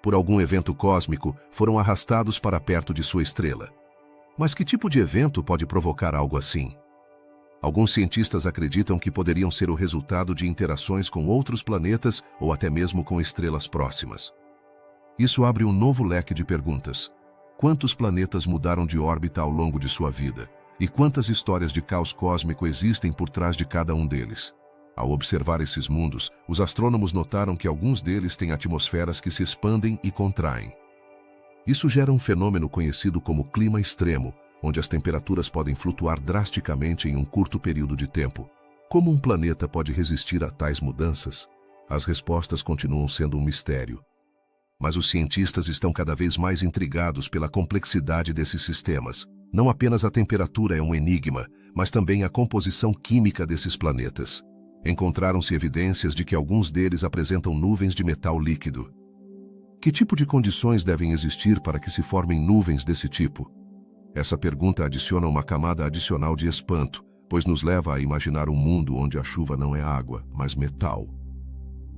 por algum evento cósmico, foram arrastados para perto de sua estrela. Mas que tipo de evento pode provocar algo assim? Alguns cientistas acreditam que poderiam ser o resultado de interações com outros planetas ou até mesmo com estrelas próximas. Isso abre um novo leque de perguntas. Quantos planetas mudaram de órbita ao longo de sua vida? E quantas histórias de caos cósmico existem por trás de cada um deles? Ao observar esses mundos, os astrônomos notaram que alguns deles têm atmosferas que se expandem e contraem. Isso gera um fenômeno conhecido como clima extremo, onde as temperaturas podem flutuar drasticamente em um curto período de tempo. Como um planeta pode resistir a tais mudanças? As respostas continuam sendo um mistério. Mas os cientistas estão cada vez mais intrigados pela complexidade desses sistemas. Não apenas a temperatura é um enigma, mas também a composição química desses planetas. Encontraram-se evidências de que alguns deles apresentam nuvens de metal líquido. Que tipo de condições devem existir para que se formem nuvens desse tipo? Essa pergunta adiciona uma camada adicional de espanto, pois nos leva a imaginar um mundo onde a chuva não é água, mas metal.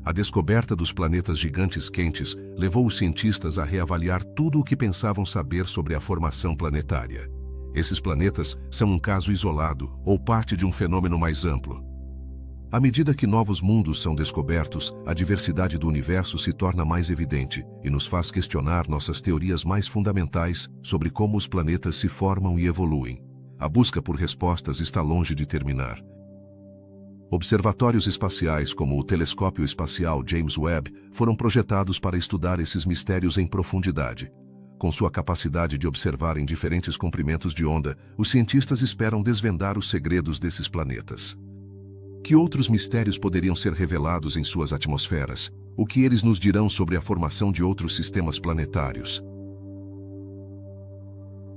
A descoberta dos planetas gigantes quentes levou os cientistas a reavaliar tudo o que pensavam saber sobre a formação planetária. Esses planetas são um caso isolado ou parte de um fenômeno mais amplo. À medida que novos mundos são descobertos, a diversidade do universo se torna mais evidente e nos faz questionar nossas teorias mais fundamentais sobre como os planetas se formam e evoluem. A busca por respostas está longe de terminar. Observatórios espaciais como o Telescópio Espacial James Webb foram projetados para estudar esses mistérios em profundidade. Com sua capacidade de observar em diferentes comprimentos de onda, os cientistas esperam desvendar os segredos desses planetas. Que outros mistérios poderiam ser revelados em suas atmosferas? O que eles nos dirão sobre a formação de outros sistemas planetários?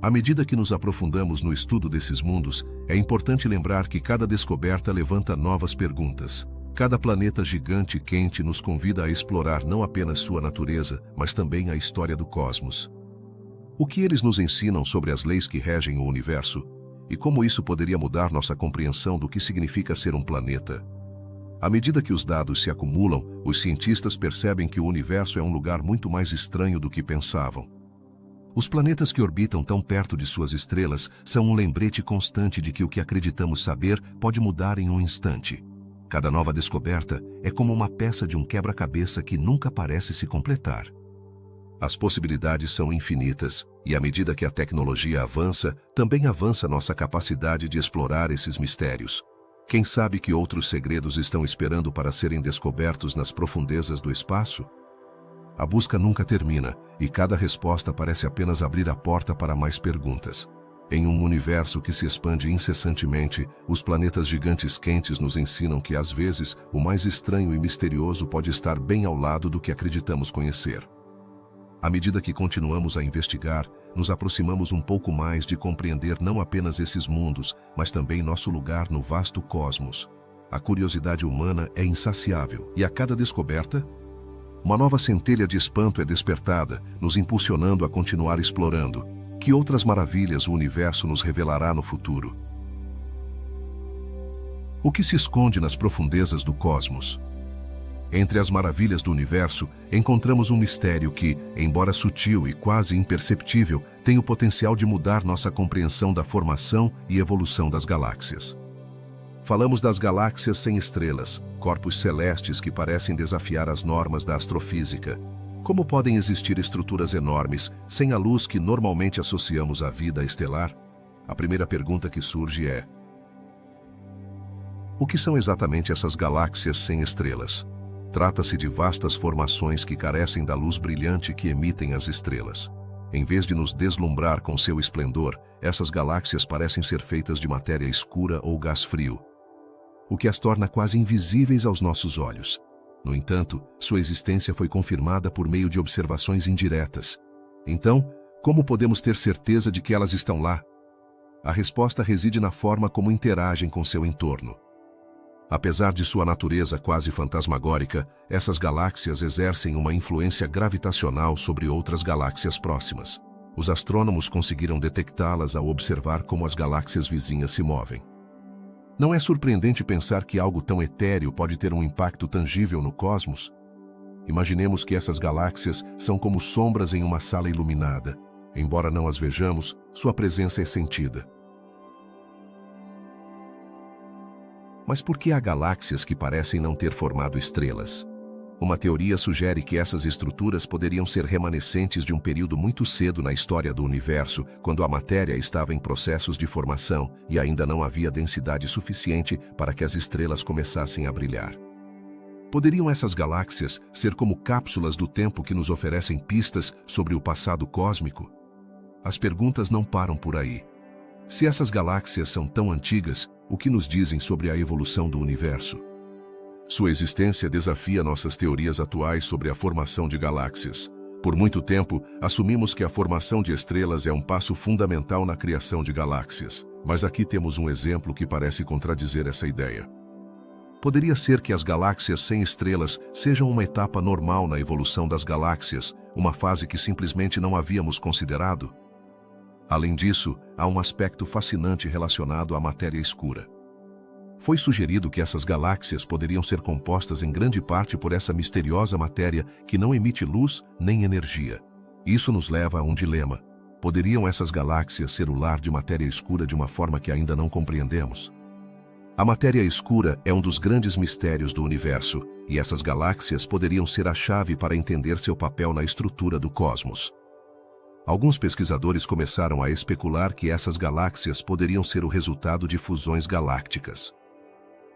À medida que nos aprofundamos no estudo desses mundos, é importante lembrar que cada descoberta levanta novas perguntas. Cada planeta gigante quente nos convida a explorar não apenas sua natureza, mas também a história do cosmos. O que eles nos ensinam sobre as leis que regem o universo? E como isso poderia mudar nossa compreensão do que significa ser um planeta? À medida que os dados se acumulam, os cientistas percebem que o universo é um lugar muito mais estranho do que pensavam. Os planetas que orbitam tão perto de suas estrelas são um lembrete constante de que o que acreditamos saber pode mudar em um instante. Cada nova descoberta é como uma peça de um quebra-cabeça que nunca parece se completar. As possibilidades são infinitas, e à medida que a tecnologia avança, também avança nossa capacidade de explorar esses mistérios. Quem sabe que outros segredos estão esperando para serem descobertos nas profundezas do espaço? A busca nunca termina, e cada resposta parece apenas abrir a porta para mais perguntas. Em um universo que se expande incessantemente, os planetas gigantes quentes nos ensinam que, às vezes, o mais estranho e misterioso pode estar bem ao lado do que acreditamos conhecer. À medida que continuamos a investigar, nos aproximamos um pouco mais de compreender não apenas esses mundos, mas também nosso lugar no vasto cosmos. A curiosidade humana é insaciável, e a cada descoberta, uma nova centelha de espanto é despertada, nos impulsionando a continuar explorando. Que outras maravilhas o universo nos revelará no futuro? O que se esconde nas profundezas do cosmos? Entre as maravilhas do universo, encontramos um mistério que, embora sutil e quase imperceptível, tem o potencial de mudar nossa compreensão da formação e evolução das galáxias. Falamos das galáxias sem estrelas, corpos celestes que parecem desafiar as normas da astrofísica. Como podem existir estruturas enormes sem a luz que normalmente associamos à vida estelar? A primeira pergunta que surge é: o que são exatamente essas galáxias sem estrelas? Trata-se de vastas formações que carecem da luz brilhante que emitem as estrelas. Em vez de nos deslumbrar com seu esplendor, essas galáxias parecem ser feitas de matéria escura ou gás frio, o que as torna quase invisíveis aos nossos olhos. No entanto, sua existência foi confirmada por meio de observações indiretas. Então, como podemos ter certeza de que elas estão lá? A resposta reside na forma como interagem com seu entorno. Apesar de sua natureza quase fantasmagórica, essas galáxias exercem uma influência gravitacional sobre outras galáxias próximas. Os astrônomos conseguiram detectá-las ao observar como as galáxias vizinhas se movem. Não é surpreendente pensar que algo tão etéreo pode ter um impacto tangível no cosmos? Imaginemos que essas galáxias são como sombras em uma sala iluminada. Embora não as vejamos, sua presença é sentida. Mas por que há galáxias que parecem não ter formado estrelas? Uma teoria sugere que essas estruturas poderiam ser remanescentes de um período muito cedo na história do universo, quando a matéria estava em processos de formação e ainda não havia densidade suficiente para que as estrelas começassem a brilhar. Poderiam essas galáxias ser como cápsulas do tempo que nos oferecem pistas sobre o passado cósmico? As perguntas não param por aí. Se essas galáxias são tão antigas, o que nos dizem sobre a evolução do universo? Sua existência desafia nossas teorias atuais sobre a formação de galáxias. Por muito tempo, assumimos que a formação de estrelas é um passo fundamental na criação de galáxias, mas aqui temos um exemplo que parece contradizer essa ideia. Poderia ser que as galáxias sem estrelas sejam uma etapa normal na evolução das galáxias, uma fase que simplesmente não havíamos considerado? Além disso, há um aspecto fascinante relacionado à matéria escura. Foi sugerido que essas galáxias poderiam ser compostas em grande parte por essa misteriosa matéria que não emite luz nem energia. Isso nos leva a um dilema. Poderiam essas galáxias ser o lar de matéria escura de uma forma que ainda não compreendemos? A matéria escura é um dos grandes mistérios do universo, e essas galáxias poderiam ser a chave para entender seu papel na estrutura do cosmos. Alguns pesquisadores começaram a especular que essas galáxias poderiam ser o resultado de fusões galácticas.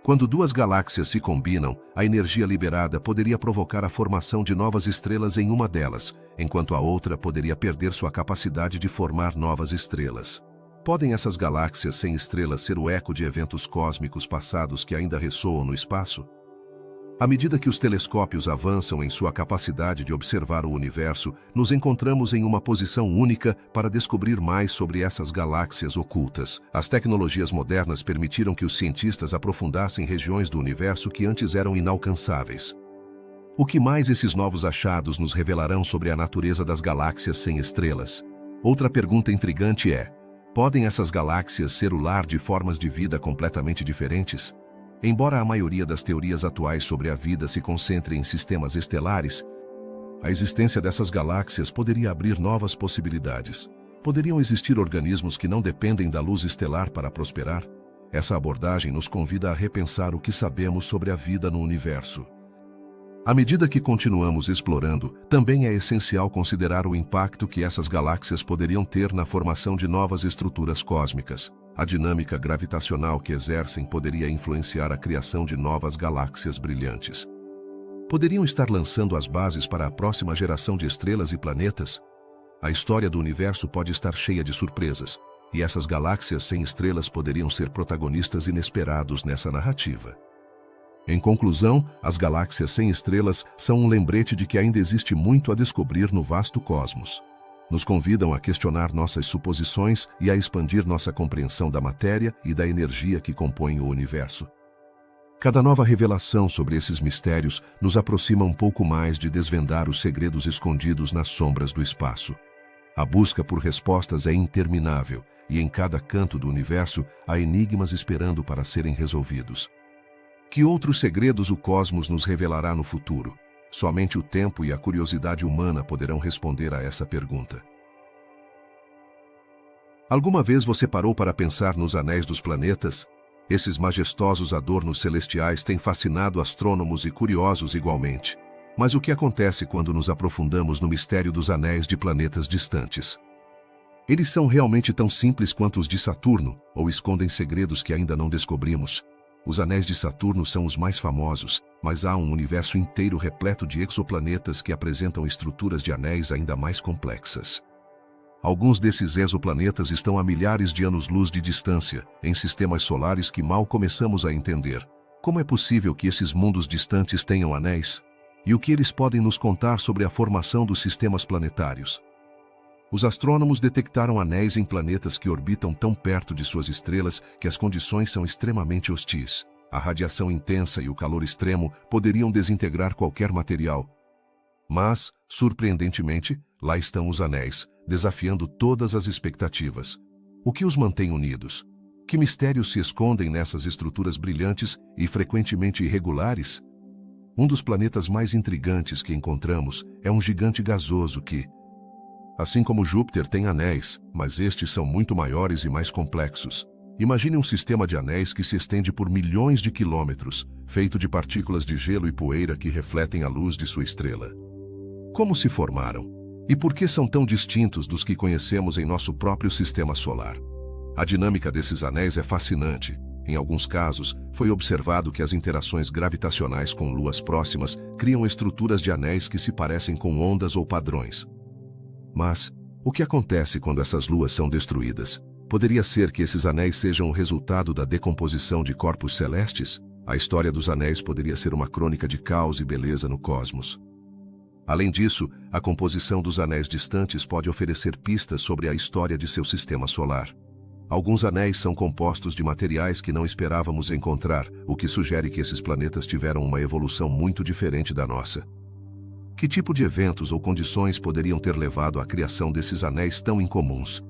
Quando duas galáxias se combinam, a energia liberada poderia provocar a formação de novas estrelas em uma delas, enquanto a outra poderia perder sua capacidade de formar novas estrelas. Podem essas galáxias sem estrelas ser o eco de eventos cósmicos passados que ainda ressoam no espaço? À medida que os telescópios avançam em sua capacidade de observar o universo, nos encontramos em uma posição única para descobrir mais sobre essas galáxias ocultas. As tecnologias modernas permitiram que os cientistas aprofundassem regiões do universo que antes eram inalcançáveis. O que mais esses novos achados nos revelarão sobre a natureza das galáxias sem estrelas? Outra pergunta intrigante é: podem essas galáxias ser o lar de formas de vida completamente diferentes? Embora a maioria das teorias atuais sobre a vida se concentre em sistemas estelares, a existência dessas galáxias poderia abrir novas possibilidades. Poderiam existir organismos que não dependem da luz estelar para prosperar? Essa abordagem nos convida a repensar o que sabemos sobre a vida no universo. À medida que continuamos explorando, também é essencial considerar o impacto que essas galáxias poderiam ter na formação de novas estruturas cósmicas. A dinâmica gravitacional que exercem poderia influenciar a criação de novas galáxias brilhantes. Poderiam estar lançando as bases para a próxima geração de estrelas e planetas? A história do universo pode estar cheia de surpresas, e essas galáxias sem estrelas poderiam ser protagonistas inesperados nessa narrativa. Em conclusão, as galáxias sem estrelas são um lembrete de que ainda existe muito a descobrir no vasto cosmos. Nos convidam a questionar nossas suposições e a expandir nossa compreensão da matéria e da energia que compõem o universo. Cada nova revelação sobre esses mistérios nos aproxima um pouco mais de desvendar os segredos escondidos nas sombras do espaço. A busca por respostas é interminável, e em cada canto do universo há enigmas esperando para serem resolvidos. Que outros segredos o cosmos nos revelará no futuro? Somente o tempo e a curiosidade humana poderão responder a essa pergunta. Alguma vez você parou para pensar nos anéis dos planetas? Esses majestosos adornos celestiais têm fascinado astrônomos e curiosos igualmente. Mas o que acontece quando nos aprofundamos no mistério dos anéis de planetas distantes? Eles são realmente tão simples quanto os de Saturno, ou escondem segredos que ainda não descobrimos? Os anéis de Saturno são os mais famosos, mas há um universo inteiro repleto de exoplanetas que apresentam estruturas de anéis ainda mais complexas. Alguns desses exoplanetas estão a milhares de anos-luz de distância, em sistemas solares que mal começamos a entender. Como é possível que esses mundos distantes tenham anéis? E o que eles podem nos contar sobre a formação dos sistemas planetários? Os astrônomos detectaram anéis em planetas que orbitam tão perto de suas estrelas que as condições são extremamente hostis. A radiação intensa e o calor extremo poderiam desintegrar qualquer material. Mas, surpreendentemente, lá estão os anéis, desafiando todas as expectativas. O que os mantém unidos? Que mistérios se escondem nessas estruturas brilhantes e frequentemente irregulares? Um dos planetas mais intrigantes que encontramos é um gigante gasoso que, assim como Júpiter, tem anéis, mas estes são muito maiores e mais complexos. Imagine um sistema de anéis que se estende por milhões de quilômetros, feito de partículas de gelo e poeira que refletem a luz de sua estrela. Como se formaram? E por que são tão distintos dos que conhecemos em nosso próprio sistema solar? A dinâmica desses anéis é fascinante. Em alguns casos, foi observado que as interações gravitacionais com luas próximas criam estruturas de anéis que se parecem com ondas ou padrões. Mas, o que acontece quando essas luas são destruídas? Poderia ser que esses anéis sejam o resultado da decomposição de corpos celestes? A história dos anéis poderia ser uma crônica de caos e beleza no cosmos. Além disso, a composição dos anéis distantes pode oferecer pistas sobre a história de seu sistema solar. Alguns anéis são compostos de materiais que não esperávamos encontrar, o que sugere que esses planetas tiveram uma evolução muito diferente da nossa. Que tipo de eventos ou condições poderiam ter levado à criação desses anéis tão incomuns?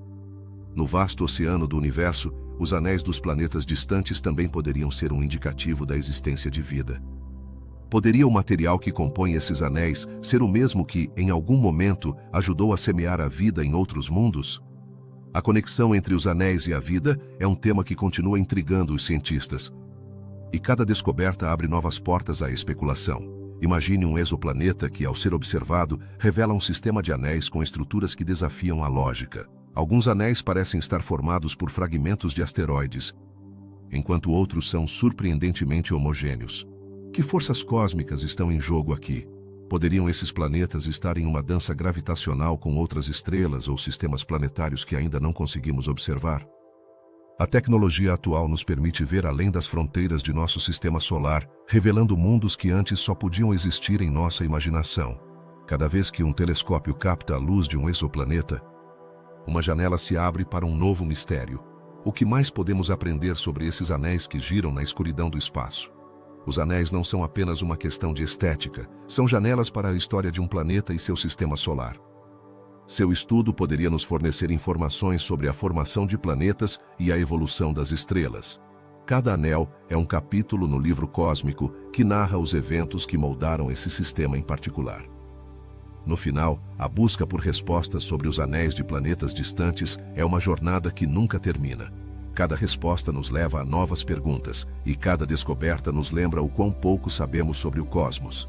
No vasto oceano do universo, os anéis dos planetas distantes também poderiam ser um indicativo da existência de vida. Poderia o material que compõe esses anéis ser o mesmo que, em algum momento, ajudou a semear a vida em outros mundos? A conexão entre os anéis e a vida é um tema que continua intrigando os cientistas. E cada descoberta abre novas portas à especulação. Imagine um exoplaneta que, ao ser observado, revela um sistema de anéis com estruturas que desafiam a lógica. Alguns anéis parecem estar formados por fragmentos de asteroides, enquanto outros são surpreendentemente homogêneos. Que forças cósmicas estão em jogo aqui? Poderiam esses planetas estar em uma dança gravitacional com outras estrelas ou sistemas planetários que ainda não conseguimos observar? A tecnologia atual nos permite ver além das fronteiras de nosso sistema solar, revelando mundos que antes só podiam existir em nossa imaginação. Cada vez que um telescópio capta a luz de um exoplaneta, uma janela se abre para um novo mistério. O que mais podemos aprender sobre esses anéis que giram na escuridão do espaço? Os anéis não são apenas uma questão de estética, são janelas para a história de um planeta e seu sistema solar. Seu estudo poderia nos fornecer informações sobre a formação de planetas e a evolução das estrelas. Cada anel é um capítulo no livro cósmico que narra os eventos que moldaram esse sistema em particular. No final, a busca por respostas sobre os anéis de planetas distantes é uma jornada que nunca termina. Cada resposta nos leva a novas perguntas, e cada descoberta nos lembra o quão pouco sabemos sobre o cosmos.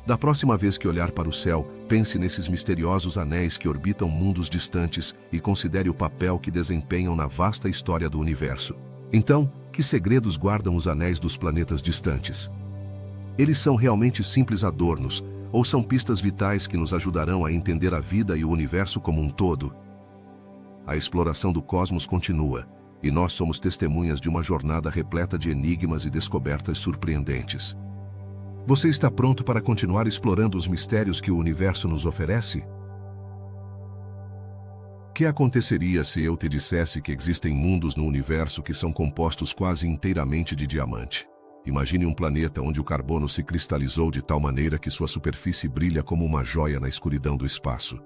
Da próxima vez que olhar para o céu, pense nesses misteriosos anéis que orbitam mundos distantes e considere o papel que desempenham na vasta história do universo. Então, que segredos guardam os anéis dos planetas distantes? Eles são realmente simples adornos, ou são pistas vitais que nos ajudarão a entender a vida e o universo como um todo? A exploração do cosmos continua, e nós somos testemunhas de uma jornada repleta de enigmas e descobertas surpreendentes. Você está pronto para continuar explorando os mistérios que o universo nos oferece? O que aconteceria se eu te dissesse que existem mundos no universo que são compostos quase inteiramente de diamante? Imagine um planeta onde o carbono se cristalizou de tal maneira que sua superfície brilha como uma joia na escuridão do espaço.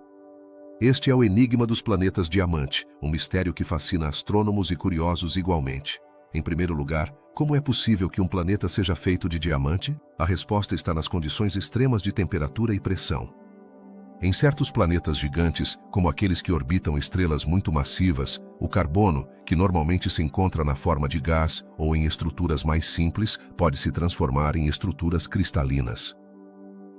Este é o enigma dos planetas diamante, um mistério que fascina astrônomos e curiosos igualmente. Em primeiro lugar, como é possível que um planeta seja feito de diamante? A resposta está nas condições extremas de temperatura e pressão. Em certos planetas gigantes, como aqueles que orbitam estrelas muito massivas, o carbono, que normalmente se encontra na forma de gás ou em estruturas mais simples, pode se transformar em estruturas cristalinas.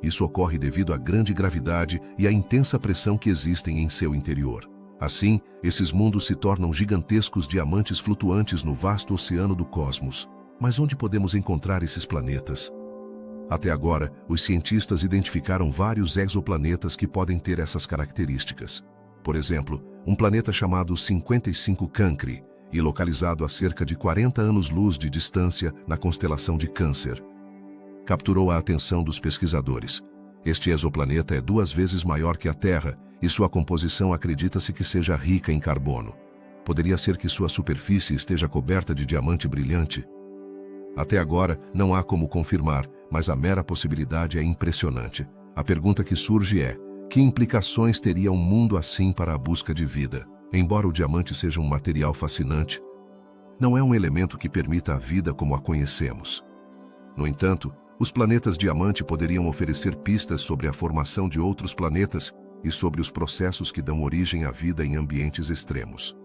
Isso ocorre devido à grande gravidade e à intensa pressão que existem em seu interior. Assim, esses mundos se tornam gigantescos diamantes flutuantes no vasto oceano do cosmos. Mas onde podemos encontrar esses planetas? Até agora, os cientistas identificaram vários exoplanetas que podem ter essas características. Por exemplo, um planeta chamado 55 Cancri, e localizado a cerca de 40 anos-luz de distância na constelação de Câncer, capturou a atenção dos pesquisadores. Este exoplaneta é 2 vezes maior que a Terra, e sua composição acredita-se que seja rica em carbono. Poderia ser que sua superfície esteja coberta de diamante brilhante? Até agora, não há como confirmar, mas a mera possibilidade é impressionante. A pergunta que surge é: que implicações teria um mundo assim para a busca de vida? Embora o diamante seja um material fascinante, não é um elemento que permita a vida como a conhecemos. No entanto, os planetas diamante poderiam oferecer pistas sobre a formação de outros planetas e sobre os processos que dão origem à vida em ambientes extremos.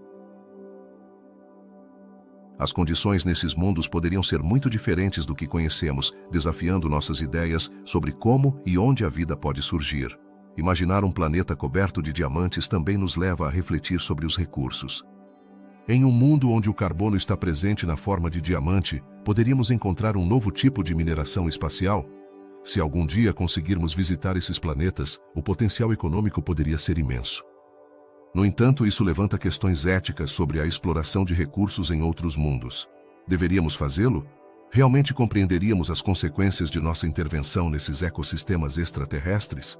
As condições nesses mundos poderiam ser muito diferentes do que conhecemos, desafiando nossas ideias sobre como e onde a vida pode surgir. Imaginar um planeta coberto de diamantes também nos leva a refletir sobre os recursos. Em um mundo onde o carbono está presente na forma de diamante, poderíamos encontrar um novo tipo de mineração espacial? Se algum dia conseguirmos visitar esses planetas, o potencial econômico poderia ser imenso. No entanto, isso levanta questões éticas sobre a exploração de recursos em outros mundos. Deveríamos fazê-lo? Realmente compreenderíamos as consequências de nossa intervenção nesses ecossistemas extraterrestres?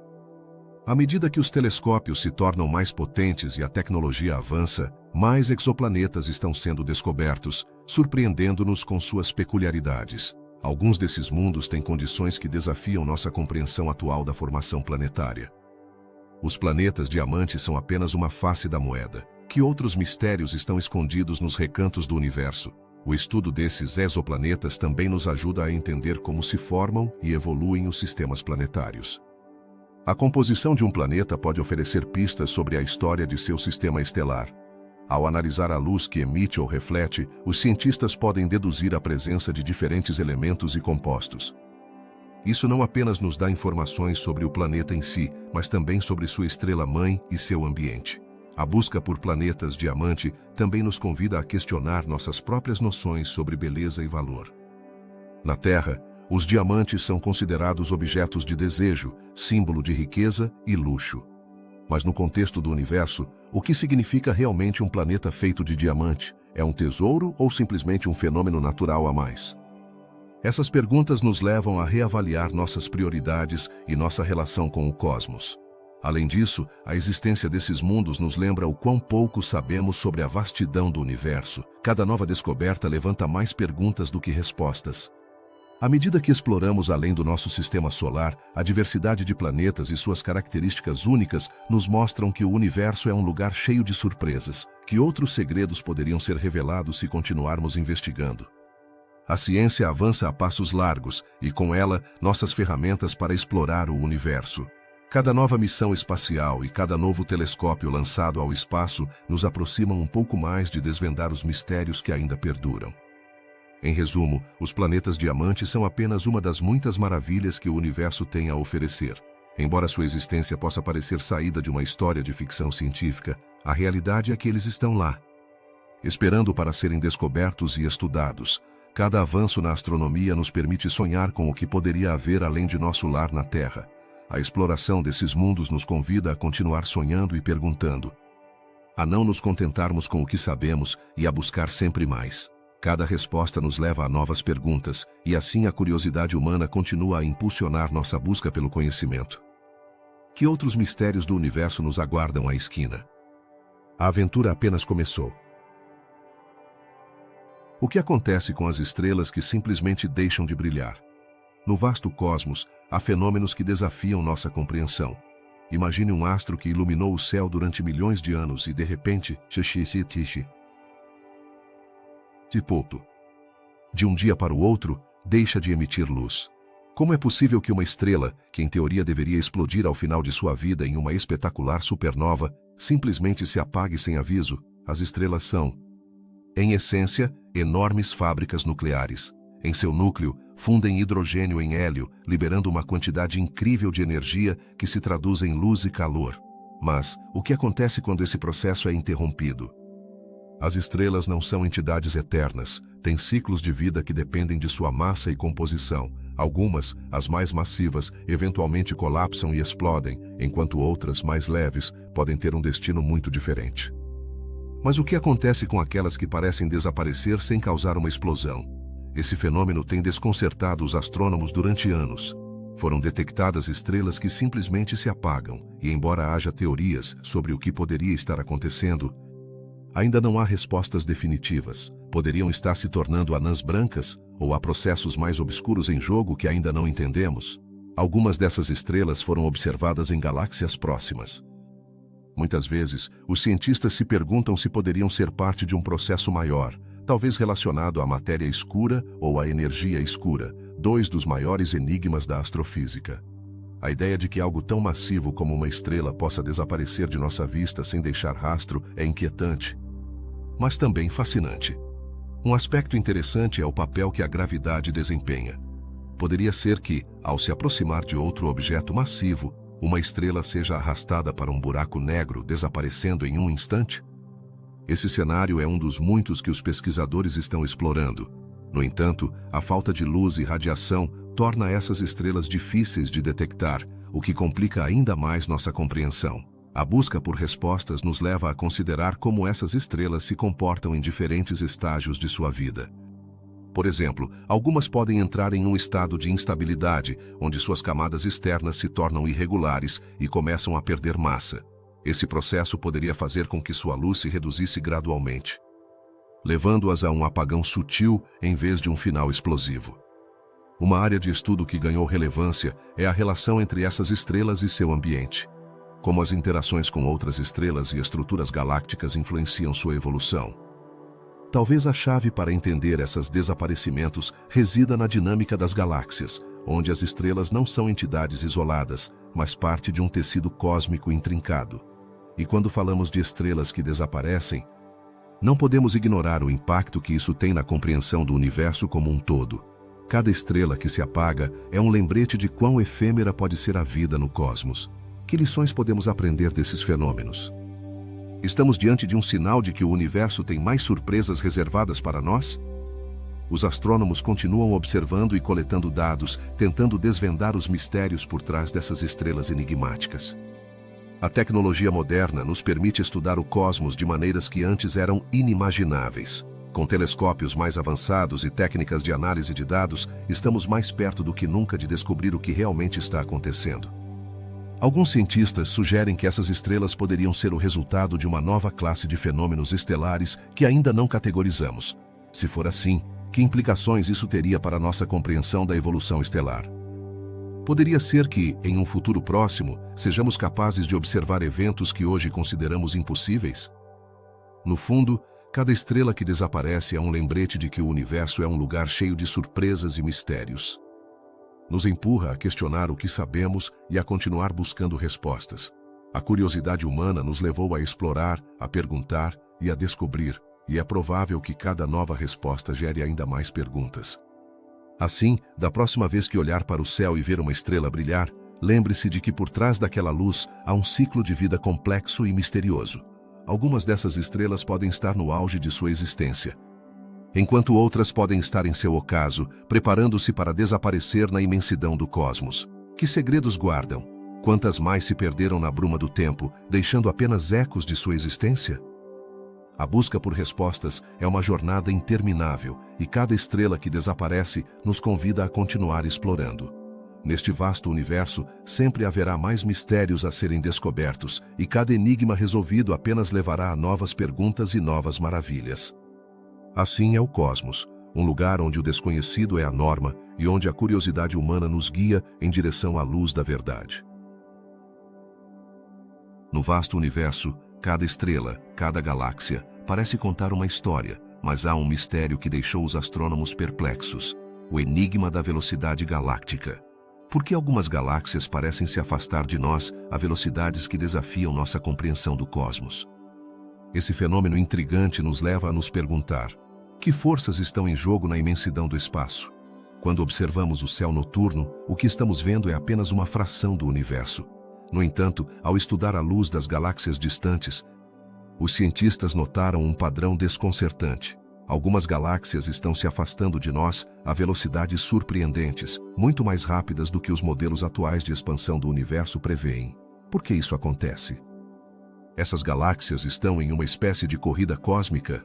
À medida que os telescópios se tornam mais potentes e a tecnologia avança, mais exoplanetas estão sendo descobertos, surpreendendo-nos com suas peculiaridades. Alguns desses mundos têm condições que desafiam nossa compreensão atual da formação planetária. Os planetas diamantes são apenas uma face da moeda. Que outros mistérios estão escondidos nos recantos do universo? O estudo desses exoplanetas também nos ajuda a entender como se formam e evoluem os sistemas planetários. A composição de um planeta pode oferecer pistas sobre a história de seu sistema estelar. Ao analisar a luz que emite ou reflete, os cientistas podem deduzir a presença de diferentes elementos e compostos. Isso não apenas nos dá informações sobre o planeta em si, mas também sobre sua estrela-mãe e seu ambiente. A busca por planetas diamante também nos convida a questionar nossas próprias noções sobre beleza e valor. Na Terra, os diamantes são considerados objetos de desejo, símbolo de riqueza e luxo. Mas no contexto do universo, o que significa realmente um planeta feito de diamante? É um tesouro ou simplesmente um fenômeno natural a mais? Essas perguntas nos levam a reavaliar nossas prioridades e nossa relação com o cosmos. Além disso, a existência desses mundos nos lembra o quão pouco sabemos sobre a vastidão do universo. Cada nova descoberta levanta mais perguntas do que respostas. À medida que exploramos além do nosso sistema solar, a diversidade de planetas e suas características únicas nos mostram que o universo é um lugar cheio de surpresas, que outros segredos poderiam ser revelados se continuarmos investigando. A ciência avança a passos largos e, com ela, nossas ferramentas para explorar o universo. Cada nova missão espacial e cada novo telescópio lançado ao espaço nos aproximam um pouco mais de desvendar os mistérios que ainda perduram. Em resumo, os planetas diamantes são apenas uma das muitas maravilhas que o universo tem a oferecer. Embora sua existência possa parecer saída de uma história de ficção científica, a realidade é que eles estão lá, esperando para serem descobertos e estudados. Cada avanço na astronomia nos permite sonhar com o que poderia haver além de nosso lar na Terra. A exploração desses mundos nos convida a continuar sonhando e perguntando, a não nos contentarmos com o que sabemos e a buscar sempre mais. Cada resposta nos leva a novas perguntas, e assim a curiosidade humana continua a impulsionar nossa busca pelo conhecimento. Que outros mistérios do universo nos aguardam à esquina? A aventura apenas começou. O que acontece com as estrelas que simplesmente deixam de brilhar? No vasto cosmos, há fenômenos que desafiam nossa compreensão. Imagine um astro que iluminou o céu durante milhões de anos e, de repente, de um dia para o outro, deixa de emitir luz. Como é possível que uma estrela, que em teoria deveria explodir ao final de sua vida em uma espetacular supernova, simplesmente se apague sem aviso? As estrelas são, em essência, enormes fábricas nucleares. Em seu núcleo, fundem hidrogênio em hélio, liberando uma quantidade incrível de energia que se traduz em luz e calor. Mas, o que acontece quando esse processo é interrompido? As estrelas não são entidades eternas, têm ciclos de vida que dependem de sua massa e composição. Algumas, as mais massivas, eventualmente colapsam e explodem, enquanto outras, mais leves, podem ter um destino muito diferente. Mas o que acontece com aquelas que parecem desaparecer sem causar uma explosão? Esse fenômeno tem desconcertado os astrônomos durante anos. Foram detectadas estrelas que simplesmente se apagam, e embora haja teorias sobre o que poderia estar acontecendo, Ainda não há respostas definitivas. Poderiam estar se tornando anãs brancas, ou há processos mais obscuros em jogo que ainda não entendemos. Algumas dessas estrelas foram observadas em galáxias próximas. Muitas vezes, os cientistas se perguntam se poderiam ser parte de um processo maior, talvez relacionado à matéria escura ou à energia escura, dois dos maiores enigmas da astrofísica. A ideia de que algo tão massivo como uma estrela possa desaparecer de nossa vista sem deixar rastro é inquietante, mas também fascinante. Um aspecto interessante é o papel que a gravidade desempenha. Poderia ser que, ao se aproximar de outro objeto massivo, uma estrela seja arrastada para um buraco negro, desaparecendo em um instante? Esse cenário é um dos muitos que os pesquisadores estão explorando. No entanto, a falta de luz e radiação torna essas estrelas difíceis de detectar, o que complica ainda mais nossa compreensão. A busca por respostas nos leva a considerar como essas estrelas se comportam em diferentes estágios de sua vida. Por exemplo, algumas podem entrar em um estado de instabilidade, onde suas camadas externas se tornam irregulares e começam a perder massa. Esse processo poderia fazer com que sua luz se reduzisse gradualmente, levando-as a um apagão sutil em vez de um final explosivo. Uma área de estudo que ganhou relevância é a relação entre essas estrelas e seu ambiente. Como as interações com outras estrelas e estruturas galácticas influenciam sua evolução. Talvez a chave para entender esses desaparecimentos resida na dinâmica das galáxias, onde as estrelas não são entidades isoladas, mas parte de um tecido cósmico intrincado. E quando falamos de estrelas que desaparecem, não podemos ignorar o impacto que isso tem na compreensão do universo como um todo. Cada estrela que se apaga é um lembrete de quão efêmera pode ser a vida no cosmos. Que lições podemos aprender desses fenômenos? Estamos diante de um sinal de que o universo tem mais surpresas reservadas para nós? Os astrônomos continuam observando e coletando dados, tentando desvendar os mistérios por trás dessas estrelas enigmáticas. A tecnologia moderna nos permite estudar o cosmos de maneiras que antes eram inimagináveis. Com telescópios mais avançados e técnicas de análise de dados, estamos mais perto do que nunca de descobrir o que realmente está acontecendo. Alguns cientistas sugerem que essas estrelas poderiam ser o resultado de uma nova classe de fenômenos estelares que ainda não categorizamos. Se for assim, que implicações isso teria para nossa compreensão da evolução estelar? Poderia ser que, em um futuro próximo, sejamos capazes de observar eventos que hoje consideramos impossíveis? No fundo, cada estrela que desaparece é um lembrete de que o universo é um lugar cheio de surpresas e mistérios. Nos empurra a questionar o que sabemos e a continuar buscando respostas. A curiosidade humana nos levou a explorar, a perguntar e a descobrir, e é provável que cada nova resposta gere ainda mais perguntas. Assim, da próxima vez que olhar para o céu e ver uma estrela brilhar, lembre-se de que por trás daquela luz há um ciclo de vida complexo e misterioso. Algumas dessas estrelas podem estar no auge de sua existência, enquanto outras podem estar em seu ocaso, preparando-se para desaparecer na imensidão do cosmos. Que segredos guardam? Quantas mais se perderam na bruma do tempo, deixando apenas ecos de sua existência? A busca por respostas é uma jornada interminável, e cada estrela que desaparece nos convida a continuar explorando. Neste vasto universo, sempre haverá mais mistérios a serem descobertos, e cada enigma resolvido apenas levará a novas perguntas e novas maravilhas. Assim é o cosmos, um lugar onde o desconhecido é a norma e onde a curiosidade humana nos guia em direção à luz da verdade. No vasto universo, cada estrela, cada galáxia, parece contar uma história, mas há um mistério que deixou os astrônomos perplexos: o enigma da velocidade galáctica. Por que algumas galáxias parecem se afastar de nós a velocidades que desafiam nossa compreensão do cosmos? Esse fenômeno intrigante nos leva a nos perguntar: que forças estão em jogo na imensidão do espaço? Quando observamos o céu noturno, o que estamos vendo é apenas uma fração do universo. No entanto, ao estudar a luz das galáxias distantes, os cientistas notaram um padrão desconcertante. Algumas galáxias estão se afastando de nós a velocidades surpreendentes, muito mais rápidas do que os modelos atuais de expansão do universo prevêem. Por que isso acontece? Essas galáxias estão em uma espécie de corrida cósmica?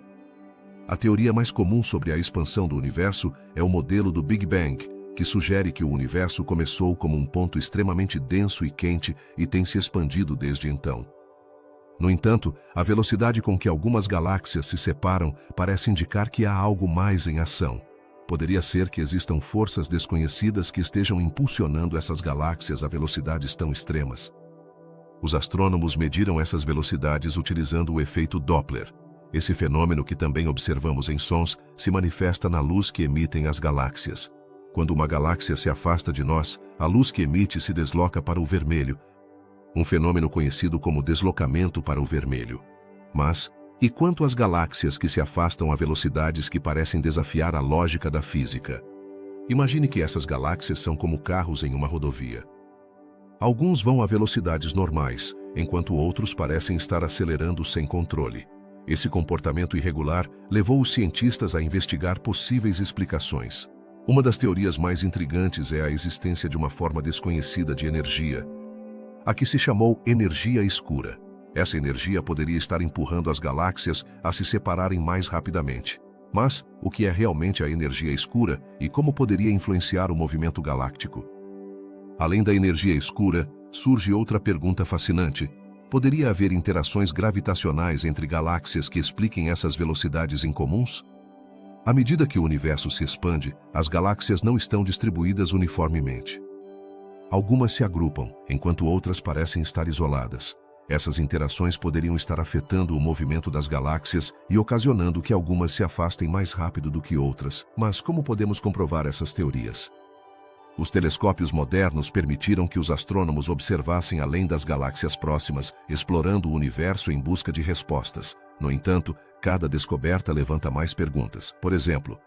A teoria mais comum sobre a expansão do universo é o modelo do Big Bang, que sugere que o universo começou como um ponto extremamente denso e quente e tem se expandido desde então. No entanto, a velocidade com que algumas galáxias se separam parece indicar que há algo mais em ação. Poderia ser que existam forças desconhecidas que estejam impulsionando essas galáxias a velocidades tão extremas. Os astrônomos mediram essas velocidades utilizando o efeito Doppler. Esse fenômeno, que também observamos em sons, se manifesta na luz que emitem as galáxias. Quando uma galáxia se afasta de nós, a luz que emite se desloca para o vermelho, um fenômeno conhecido como deslocamento para o vermelho. Mas, e quanto às galáxias que se afastam a velocidades que parecem desafiar a lógica da física? Imagine que essas galáxias são como carros em uma rodovia. Alguns vão a velocidades normais, enquanto outros parecem estar acelerando sem controle. Esse comportamento irregular levou os cientistas a investigar possíveis explicações. Uma das teorias mais intrigantes é a existência de uma forma desconhecida de energia, a que se chamou energia escura. Essa energia poderia estar empurrando as galáxias a se separarem mais rapidamente. Mas, o que é realmente a energia escura e como poderia influenciar o movimento galáctico? Além da energia escura, surge outra pergunta fascinante. Poderia haver interações gravitacionais entre galáxias que expliquem essas velocidades incomuns? À medida que o universo se expande, as galáxias não estão distribuídas uniformemente. Algumas se agrupam, enquanto outras parecem estar isoladas. Essas interações poderiam estar afetando o movimento das galáxias e ocasionando que algumas se afastem mais rápido do que outras. Mas como podemos comprovar essas teorias? Os telescópios modernos permitiram que os astrônomos observassem além das galáxias próximas, explorando o universo em busca de respostas. No entanto, cada descoberta levanta mais perguntas. Por exemplo,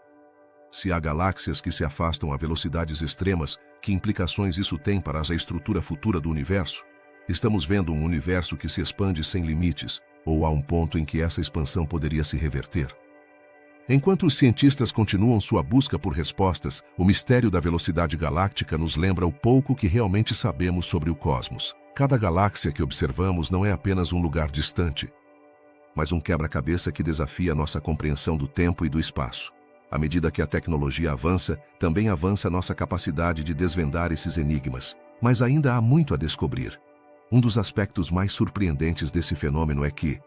se há galáxias que se afastam a velocidades extremas, que implicações isso tem para a estrutura futura do universo? Estamos vendo um universo que se expande sem limites, ou há um ponto em que essa expansão poderia se reverter? Enquanto os cientistas continuam sua busca por respostas, o mistério da velocidade galáctica nos lembra o pouco que realmente sabemos sobre o cosmos. Cada galáxia que observamos não é apenas um lugar distante, mas um quebra-cabeça que desafia nossa compreensão do tempo e do espaço. À medida que a tecnologia avança, também avança nossa capacidade de desvendar esses enigmas. Mas ainda há muito a descobrir. Um dos aspectos mais surpreendentes desse fenômeno é que,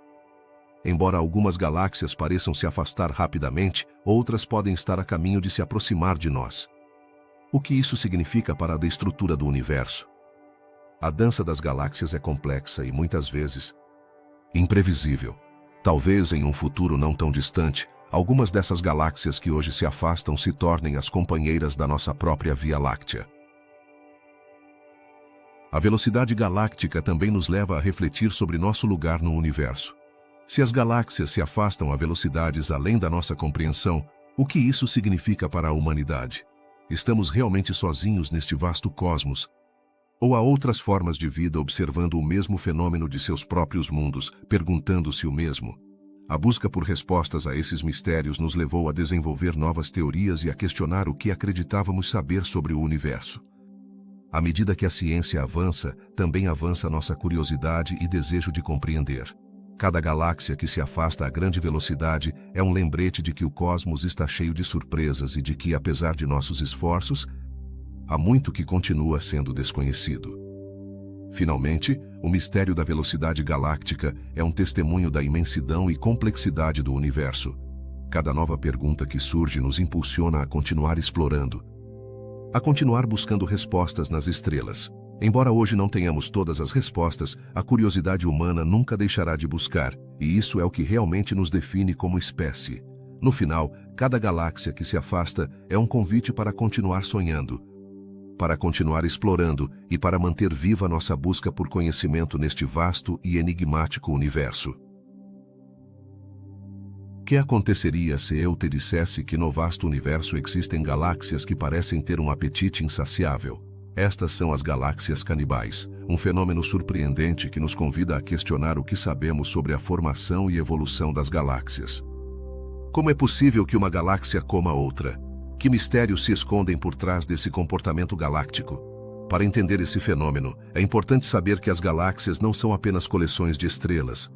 embora algumas galáxias pareçam se afastar rapidamente, outras podem estar a caminho de se aproximar de nós. O que isso significa para a estrutura do universo? A dança das galáxias é complexa e, muitas vezes, imprevisível. Talvez em um futuro não tão distante, algumas dessas galáxias que hoje se afastam se tornem as companheiras da nossa própria Via Láctea. A velocidade galáctica também nos leva a refletir sobre nosso lugar no universo. Se as galáxias se afastam a velocidades além da nossa compreensão, o que isso significa para a humanidade? Estamos realmente sozinhos neste vasto cosmos? Ou há outras formas de vida observando o mesmo fenômeno de seus próprios mundos, perguntando-se o mesmo? A busca por respostas a esses mistérios nos levou a desenvolver novas teorias e a questionar o que acreditávamos saber sobre o universo. À medida que a ciência avança, também avança nossa curiosidade e desejo de compreender. Cada galáxia que se afasta a grande velocidade é um lembrete de que o cosmos está cheio de surpresas e de que, apesar de nossos esforços, há muito que continua sendo desconhecido. Finalmente, o mistério da velocidade galáctica é um testemunho da imensidão e complexidade do universo. Cada nova pergunta que surge nos impulsiona a continuar explorando, a continuar buscando respostas nas estrelas. Embora hoje não tenhamos todas as respostas, a curiosidade humana nunca deixará de buscar, e isso é o que realmente nos define como espécie. No final, cada galáxia que se afasta é um convite para continuar sonhando, para continuar explorando e para manter viva nossa busca por conhecimento neste vasto e enigmático universo. O que aconteceria se eu te dissesse que no vasto universo existem galáxias que parecem ter um apetite insaciável? Estas são as galáxias canibais, um fenômeno surpreendente que nos convida a questionar o que sabemos sobre a formação e evolução das galáxias. Como é possível que uma galáxia coma outra? Que mistérios se escondem por trás desse comportamento galáctico? Para entender esse fenômeno, é importante saber que as galáxias não são apenas coleções de estrelas,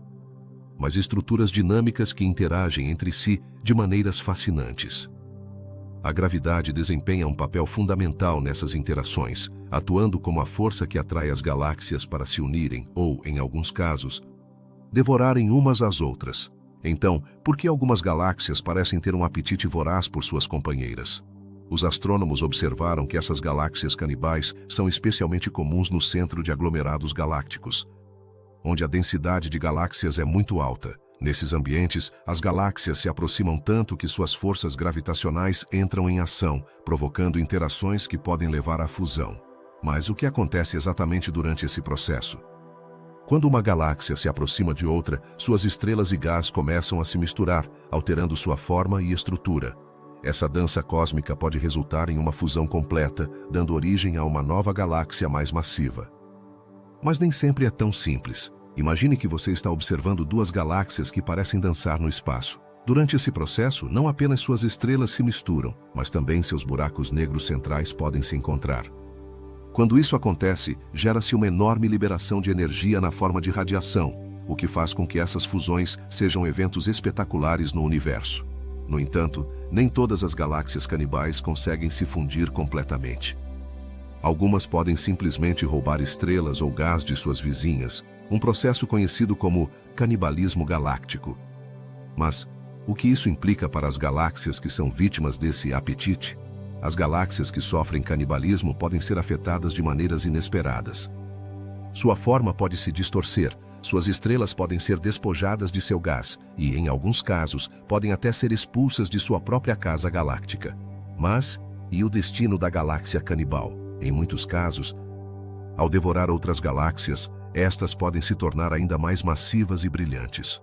mas estruturas dinâmicas que interagem entre si de maneiras fascinantes. A gravidade desempenha um papel fundamental nessas interações, atuando como a força que atrai as galáxias para se unirem ou, em alguns casos, devorarem umas às outras. Então, por que algumas galáxias parecem ter um apetite voraz por suas companheiras? Os astrônomos observaram que essas galáxias canibais são especialmente comuns no centro de aglomerados galácticos, onde a densidade de galáxias é muito alta. Nesses ambientes, as galáxias se aproximam tanto que suas forças gravitacionais entram em ação, provocando interações que podem levar à fusão. Mas o que acontece exatamente durante esse processo? Quando uma galáxia se aproxima de outra, suas estrelas e gás começam a se misturar, alterando sua forma e estrutura. Essa dança cósmica pode resultar em uma fusão completa, dando origem a uma nova galáxia mais massiva. Mas nem sempre é tão simples. Imagine que você está observando duas galáxias que parecem dançar no espaço. Durante esse processo, não apenas suas estrelas se misturam, mas também seus buracos negros centrais podem se encontrar. Quando isso acontece, gera-se uma enorme liberação de energia na forma de radiação, o que faz com que essas fusões sejam eventos espetaculares no universo. No entanto, nem todas as galáxias canibais conseguem se fundir completamente. Algumas podem simplesmente roubar estrelas ou gás de suas vizinhas, um processo conhecido como canibalismo galáctico. Mas, o que isso implica para as galáxias que são vítimas desse apetite? As galáxias que sofrem canibalismo podem ser afetadas de maneiras inesperadas. Sua forma pode se distorcer, suas estrelas podem ser despojadas de seu gás e, em alguns casos, podem até ser expulsas de sua própria casa galáctica. Mas, e o destino da galáxia canibal? Em muitos casos, ao devorar outras galáxias, estas podem se tornar ainda mais massivas e brilhantes.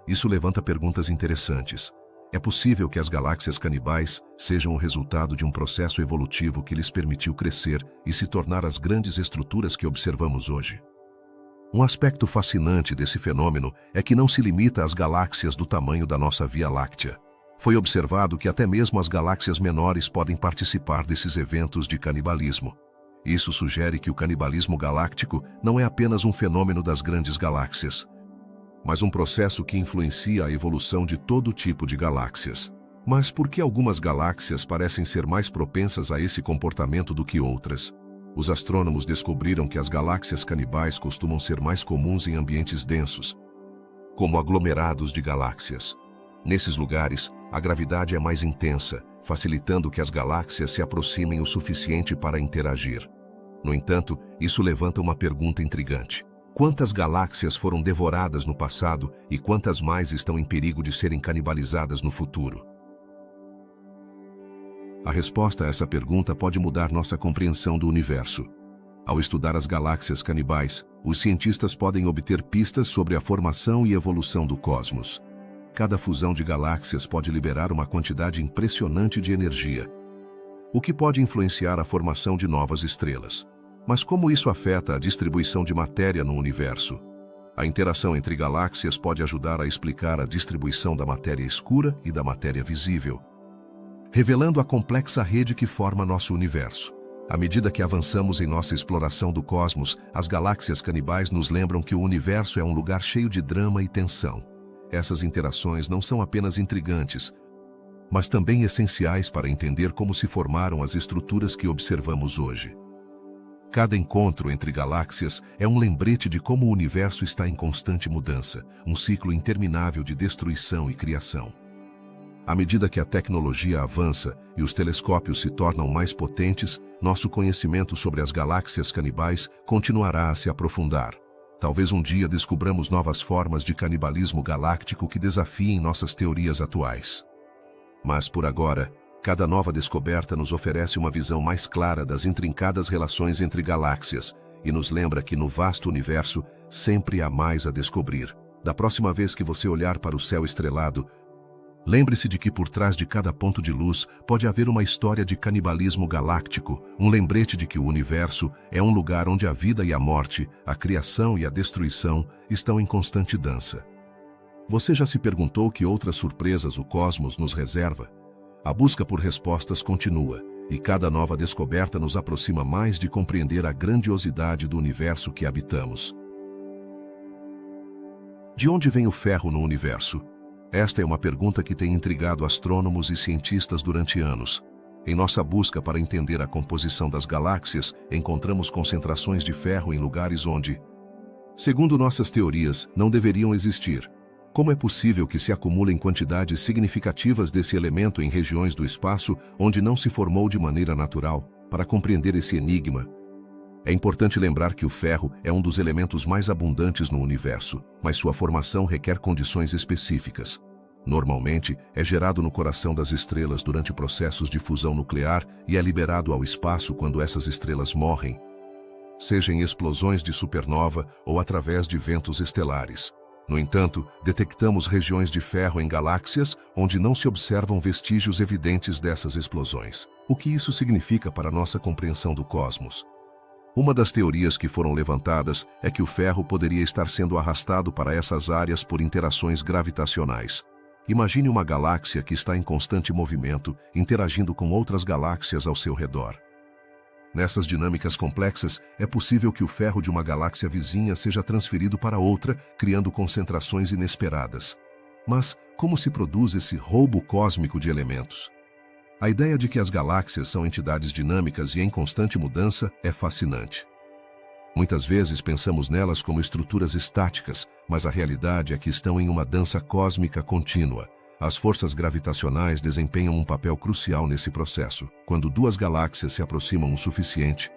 Isso levanta perguntas interessantes. É possível que as galáxias canibais sejam o resultado de um processo evolutivo que lhes permitiu crescer e se tornar as grandes estruturas que observamos hoje. Um aspecto fascinante desse fenômeno é que não se limita às galáxias do tamanho da nossa Via Láctea. Foi observado que até mesmo as galáxias menores podem participar desses eventos de canibalismo. Isso sugere que o canibalismo galáctico não é apenas um fenômeno das grandes galáxias, mas um processo que influencia a evolução de todo tipo de galáxias. Mas por que algumas galáxias parecem ser mais propensas a esse comportamento do que outras? Os astrônomos descobriram que as galáxias canibais costumam ser mais comuns em ambientes densos, como aglomerados de galáxias. Nesses lugares, a gravidade é mais intensa, facilitando que as galáxias se aproximem o suficiente para interagir. No entanto, isso levanta uma pergunta intrigante. Quantas galáxias foram devoradas no passado e quantas mais estão em perigo de serem canibalizadas no futuro? A resposta a essa pergunta pode mudar nossa compreensão do universo. Ao estudar as galáxias canibais, os cientistas podem obter pistas sobre a formação e evolução do cosmos. Cada fusão de galáxias pode liberar uma quantidade impressionante de energia, o que pode influenciar a formação de novas estrelas. Mas como isso afeta a distribuição de matéria no universo? A interação entre galáxias pode ajudar a explicar a distribuição da matéria escura e da matéria visível, revelando a complexa rede que forma nosso universo. À medida que avançamos em nossa exploração do cosmos, as galáxias canibais nos lembram que o universo é um lugar cheio de drama e tensão. Essas interações não são apenas intrigantes, mas também essenciais para entender como se formaram as estruturas que observamos hoje. Cada encontro entre galáxias é um lembrete de como o universo está em constante mudança, um ciclo interminável de destruição e criação. À medida que a tecnologia avança e os telescópios se tornam mais potentes, nosso conhecimento sobre as galáxias canibais continuará a se aprofundar. Talvez um dia descubramos novas formas de canibalismo galáctico que desafiem nossas teorias atuais. Mas, por agora, cada nova descoberta nos oferece uma visão mais clara das intrincadas relações entre galáxias e nos lembra que no vasto universo sempre há mais a descobrir. Da próxima vez que você olhar para o céu estrelado, lembre-se de que por trás de cada ponto de luz pode haver uma história de canibalismo galáctico, um lembrete de que o universo é um lugar onde a vida e a morte, a criação e a destruição estão em constante dança. Você já se perguntou que outras surpresas o cosmos nos reserva? A busca por respostas continua, e cada nova descoberta nos aproxima mais de compreender a grandiosidade do universo que habitamos. De onde vem o ferro no universo? Esta é uma pergunta que tem intrigado astrônomos e cientistas durante anos. Em nossa busca para entender a composição das galáxias, encontramos concentrações de ferro em lugares onde Segundo nossas teorias, não deveriam existir. Como é possível que se acumulem quantidades significativas desse elemento em regiões do espaço onde não se formou de maneira natural? Para compreender esse enigma, é importante lembrar que o ferro é um dos elementos mais abundantes no universo, mas sua formação requer condições específicas. Normalmente, é gerado no coração das estrelas durante processos de fusão nuclear e é liberado ao espaço quando essas estrelas morrem, seja em explosões de supernova ou através de ventos estelares. No entanto, detectamos regiões de ferro em galáxias onde não se observam vestígios evidentes dessas explosões. O que isso significa para nossa compreensão do cosmos? Uma das teorias que foram levantadas é que o ferro poderia estar sendo arrastado para essas áreas por interações gravitacionais. Imagine uma galáxia que está em constante movimento, interagindo com outras galáxias ao seu redor. Nessas dinâmicas complexas, é possível que o ferro de uma galáxia vizinha seja transferido para outra, criando concentrações inesperadas. Mas como se produz esse roubo cósmico de elementos? A ideia de que as galáxias são entidades dinâmicas e em constante mudança é fascinante. Muitas vezes pensamos nelas como estruturas estáticas, mas a realidade é que estão em uma dança cósmica contínua. As forças gravitacionais desempenham um papel crucial nesse processo. Quando duas galáxias se aproximam o suficiente,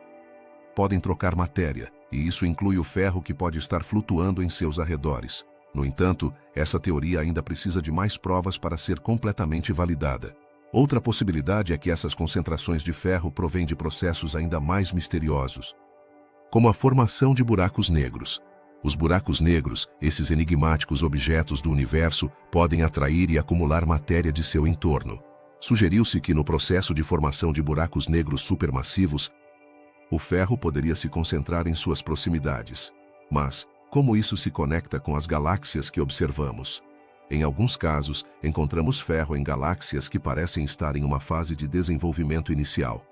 podem trocar matéria, e isso inclui o ferro que pode estar flutuando em seus arredores. No entanto, essa teoria ainda precisa de mais provas para ser completamente validada. Outra possibilidade é que essas concentrações de ferro provêm de processos ainda mais misteriosos, como a formação de buracos negros. Os buracos negros, esses enigmáticos objetos do universo, podem atrair e acumular matéria de seu entorno. Sugeriu-se que no processo de formação de buracos negros supermassivos, o ferro poderia se concentrar em suas proximidades. Mas, como isso se conecta com as galáxias que observamos? Em alguns casos, encontramos ferro em galáxias que parecem estar em uma fase de desenvolvimento inicial.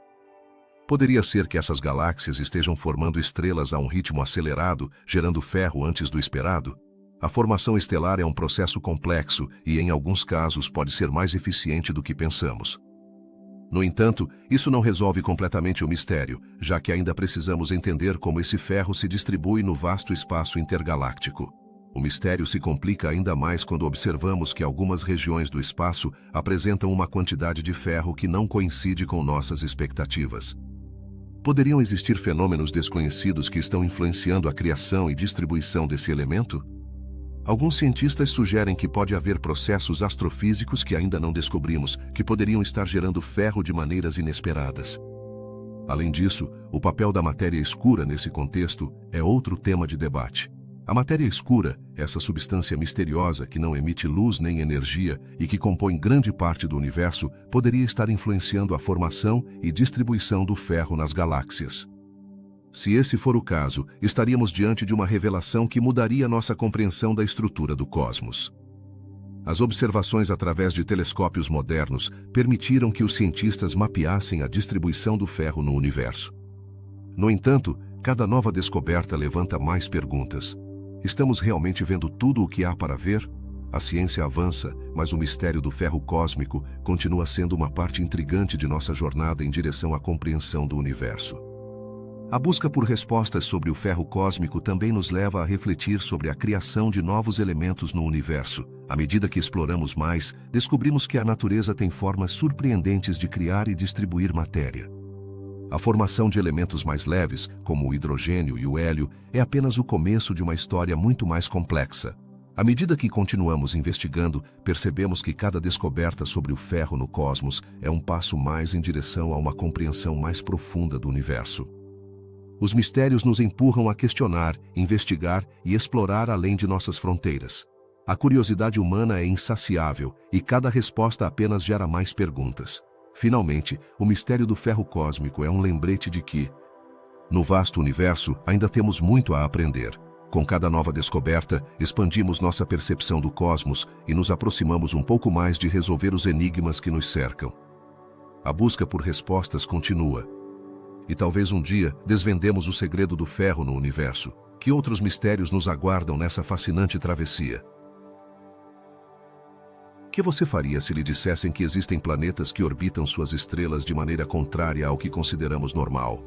Poderia ser que essas galáxias estejam formando estrelas a um ritmo acelerado, gerando ferro antes do esperado? A formação estelar é um processo complexo e, em alguns casos, pode ser mais eficiente do que pensamos. No entanto, isso não resolve completamente o mistério, já que ainda precisamos entender como esse ferro se distribui no vasto espaço intergaláctico. O mistério se complica ainda mais quando observamos que algumas regiões do espaço apresentam uma quantidade de ferro que não coincide com nossas expectativas. Poderiam existir fenômenos desconhecidos que estão influenciando a criação e distribuição desse elemento? Alguns cientistas sugerem que pode haver processos astrofísicos que ainda não descobrimos, que poderiam estar gerando ferro de maneiras inesperadas. Além disso, o papel da matéria escura nesse contexto é outro tema de debate. A matéria escura, essa substância misteriosa que não emite luz nem energia e que compõe grande parte do universo, poderia estar influenciando a formação e distribuição do ferro nas galáxias. Se esse for o caso, estaríamos diante de uma revelação que mudaria nossa compreensão da estrutura do cosmos. As observações através de telescópios modernos permitiram que os cientistas mapeassem a distribuição do ferro no universo. No entanto, cada nova descoberta levanta mais perguntas. Estamos realmente vendo tudo o que há para ver? A ciência avança, mas o mistério do ferro cósmico continua sendo uma parte intrigante de nossa jornada em direção à compreensão do universo. A busca por respostas sobre o ferro cósmico também nos leva a refletir sobre a criação de novos elementos no universo. À medida que exploramos mais, descobrimos que a natureza tem formas surpreendentes de criar e distribuir matéria. A formação de elementos mais leves, como o hidrogênio e o hélio, é apenas o começo de uma história muito mais complexa. À medida que continuamos investigando, percebemos que cada descoberta sobre o ferro no cosmos é um passo mais em direção a uma compreensão mais profunda do universo. Os mistérios nos empurram a questionar, investigar e explorar além de nossas fronteiras. A curiosidade humana é insaciável e cada resposta apenas gera mais perguntas. Finalmente, o mistério do ferro cósmico é um lembrete de que, no vasto universo, ainda temos muito a aprender. Com cada nova descoberta, expandimos nossa percepção do cosmos e nos aproximamos um pouco mais de resolver os enigmas que nos cercam. A busca por respostas continua. E talvez um dia desvendemos o segredo do ferro no universo. Que outros mistérios nos aguardam nessa fascinante travessia? O que você faria se lhe dissessem que existem planetas que orbitam suas estrelas de maneira contrária ao que consideramos normal?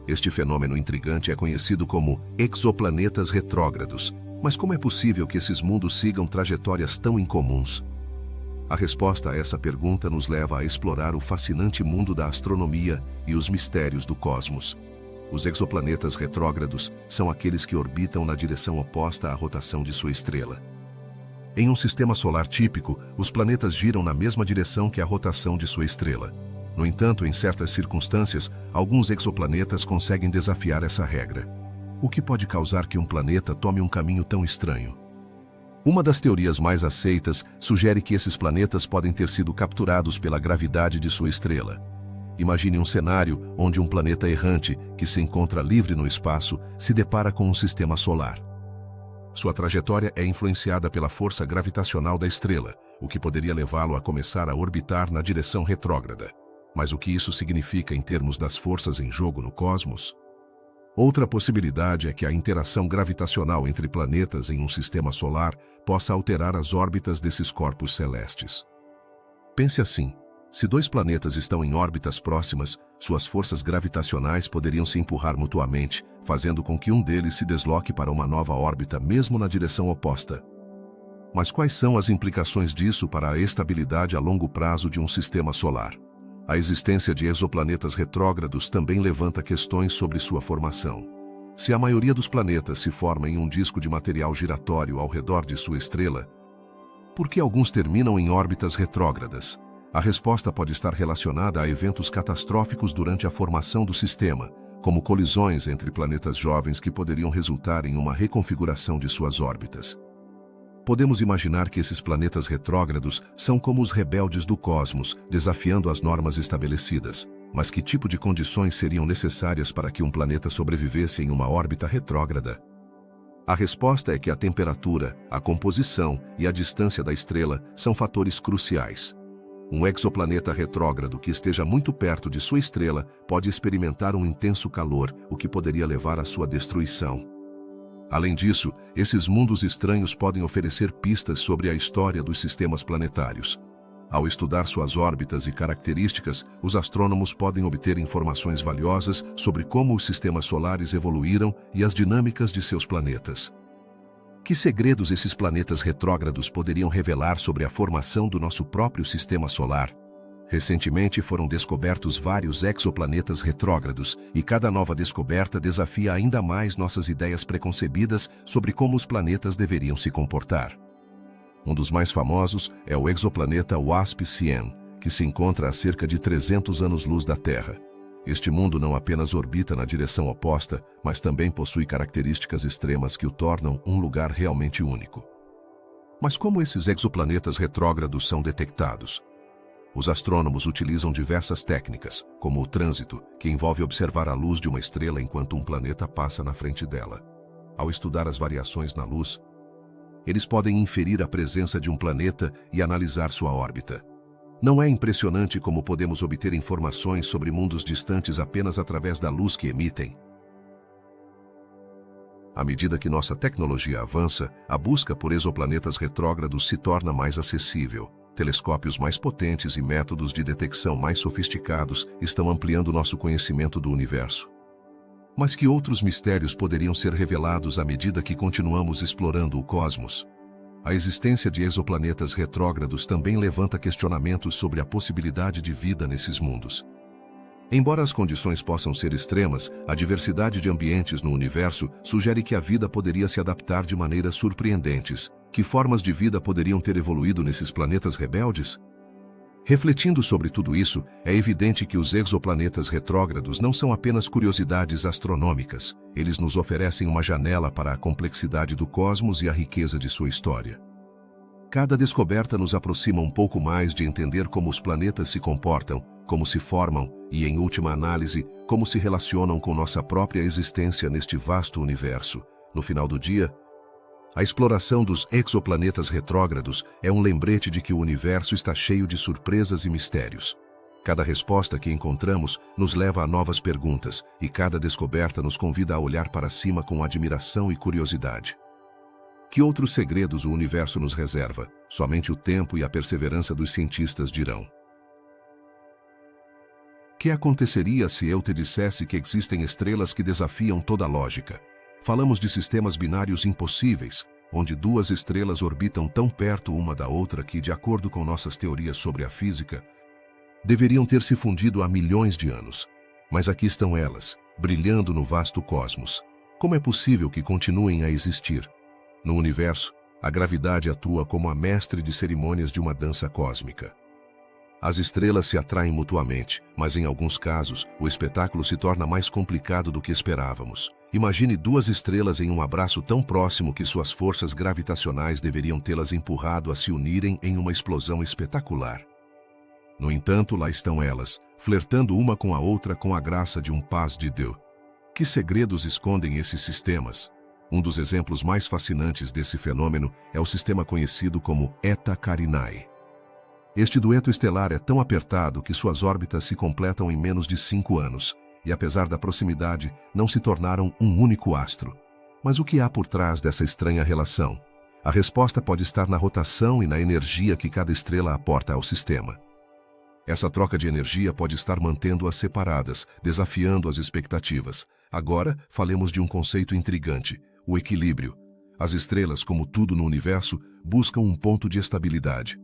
Este fenômeno intrigante é conhecido como exoplanetas retrógrados. Mas como é possível que esses mundos sigam trajetórias tão incomuns? A resposta a essa pergunta nos leva a explorar o fascinante mundo da astronomia e os mistérios do cosmos. Os exoplanetas retrógrados são aqueles que orbitam na direção oposta à rotação de sua estrela. Em um sistema solar típico, os planetas giram na mesma direção que a rotação de sua estrela. No entanto, em certas circunstâncias, alguns exoplanetas conseguem desafiar essa regra. O que pode causar que um planeta tome um caminho tão estranho? Uma das teorias mais aceitas sugere que esses planetas podem ter sido capturados pela gravidade de sua estrela. Imagine um cenário onde um planeta errante, que se encontra livre no espaço, se depara com um sistema solar. Sua trajetória é influenciada pela força gravitacional da estrela, o que poderia levá-lo a começar a orbitar na direção retrógrada. Mas o que isso significa em termos das forças em jogo no cosmos? Outra possibilidade é que a interação gravitacional entre planetas em um sistema solar possa alterar as órbitas desses corpos celestes. Pense assim: se dois planetas estão em órbitas próximas, suas forças gravitacionais poderiam se empurrar mutuamente, fazendo com que um deles se desloque para uma nova órbita mesmo na direção oposta. Mas quais são as implicações disso para a estabilidade a longo prazo de um sistema solar? A existência de exoplanetas retrógrados também levanta questões sobre sua formação. Se a maioria dos planetas se forma em um disco de material giratório ao redor de sua estrela, por que alguns terminam em órbitas retrógradas? A resposta pode estar relacionada a eventos catastróficos durante a formação do sistema, como colisões entre planetas jovens que poderiam resultar em uma reconfiguração de suas órbitas. Podemos imaginar que esses planetas retrógrados são como os rebeldes do cosmos, desafiando as normas estabelecidas. Mas que tipo de condições seriam necessárias para que um planeta sobrevivesse em uma órbita retrógrada? A resposta é que a temperatura, a composição e a distância da estrela são fatores cruciais. Um exoplaneta retrógrado que esteja muito perto de sua estrela pode experimentar um intenso calor, o que poderia levar à sua destruição. Além disso, esses mundos estranhos podem oferecer pistas sobre a história dos sistemas planetários. Ao estudar suas órbitas e características, os astrônomos podem obter informações valiosas sobre como os sistemas solares evoluíram e as dinâmicas de seus planetas. Que segredos esses planetas retrógrados poderiam revelar sobre a formação do nosso próprio sistema solar? Recentemente foram descobertos vários exoplanetas retrógrados, e cada nova descoberta desafia ainda mais nossas ideias preconcebidas sobre como os planetas deveriam se comportar. Um dos mais famosos é o exoplaneta WASP-CN, que se encontra a cerca de 300 anos-luz da Terra. Este mundo não apenas orbita na direção oposta, mas também possui características extremas que o tornam um lugar realmente único. Mas como esses exoplanetas retrógrados são detectados? Os astrônomos utilizam diversas técnicas, como o trânsito, que envolve observar a luz de uma estrela enquanto um planeta passa na frente dela. Ao estudar as variações na luz, eles podem inferir a presença de um planeta e analisar sua órbita. Não é impressionante como podemos obter informações sobre mundos distantes apenas através da luz que emitem? À medida que nossa tecnologia avança, a busca por exoplanetas retrógrados se torna mais acessível. Telescópios mais potentes e métodos de detecção mais sofisticados estão ampliando nosso conhecimento do universo. Mas que outros mistérios poderiam ser revelados à medida que continuamos explorando o cosmos? A existência de exoplanetas retrógrados também levanta questionamentos sobre a possibilidade de vida nesses mundos. Embora as condições possam ser extremas, a diversidade de ambientes no universo sugere que a vida poderia se adaptar de maneiras surpreendentes. Que formas de vida poderiam ter evoluído nesses planetas rebeldes? Refletindo sobre tudo isso, é evidente que os exoplanetas retrógrados não são apenas curiosidades astronômicas. Eles nos oferecem uma janela para a complexidade do cosmos e a riqueza de sua história. Cada descoberta nos aproxima um pouco mais de entender como os planetas se comportam, como se formam e, em última análise, como se relacionam com nossa própria existência neste vasto universo. No final do dia, a exploração dos exoplanetas retrógrados é um lembrete de que o universo está cheio de surpresas e mistérios. Cada resposta que encontramos nos leva a novas perguntas, e cada descoberta nos convida a olhar para cima com admiração e curiosidade. Que outros segredos o universo nos reserva? Somente o tempo e a perseverança dos cientistas dirão. que aconteceria se eu te dissesse que existem estrelas que desafiam toda a lógica? Falamos de sistemas binários impossíveis, onde duas estrelas orbitam tão perto uma da outra que, de acordo com nossas teorias sobre a física, deveriam ter se fundido há milhões de anos. Mas aqui estão elas, brilhando no vasto cosmos. Como é possível que continuem a existir? No universo, a gravidade atua como a mestre de cerimônias de uma dança cósmica. As estrelas se atraem mutuamente, mas em alguns casos, o espetáculo se torna mais complicado do que esperávamos. Imagine duas estrelas em um abraço tão próximo que suas forças gravitacionais deveriam tê-las empurrado a se unirem em uma explosão espetacular. No entanto, lá estão elas, flertando uma com a outra com a graça de um paz de Deus. Que segredos escondem esses sistemas? Um dos exemplos mais fascinantes desse fenômeno é o sistema conhecido como Eta Carinae. Este dueto estelar é tão apertado que suas órbitas se completam em menos de 5 anos, e apesar da proximidade, não se tornaram um único astro. Mas o que há por trás dessa estranha relação? A resposta pode estar na rotação e na energia que cada estrela aporta ao sistema. Essa troca de energia pode estar mantendo-as separadas, desafiando as expectativas. Agora, falemos de um conceito intrigante: o equilíbrio. As estrelas, como tudo no universo, buscam um ponto de estabilidade.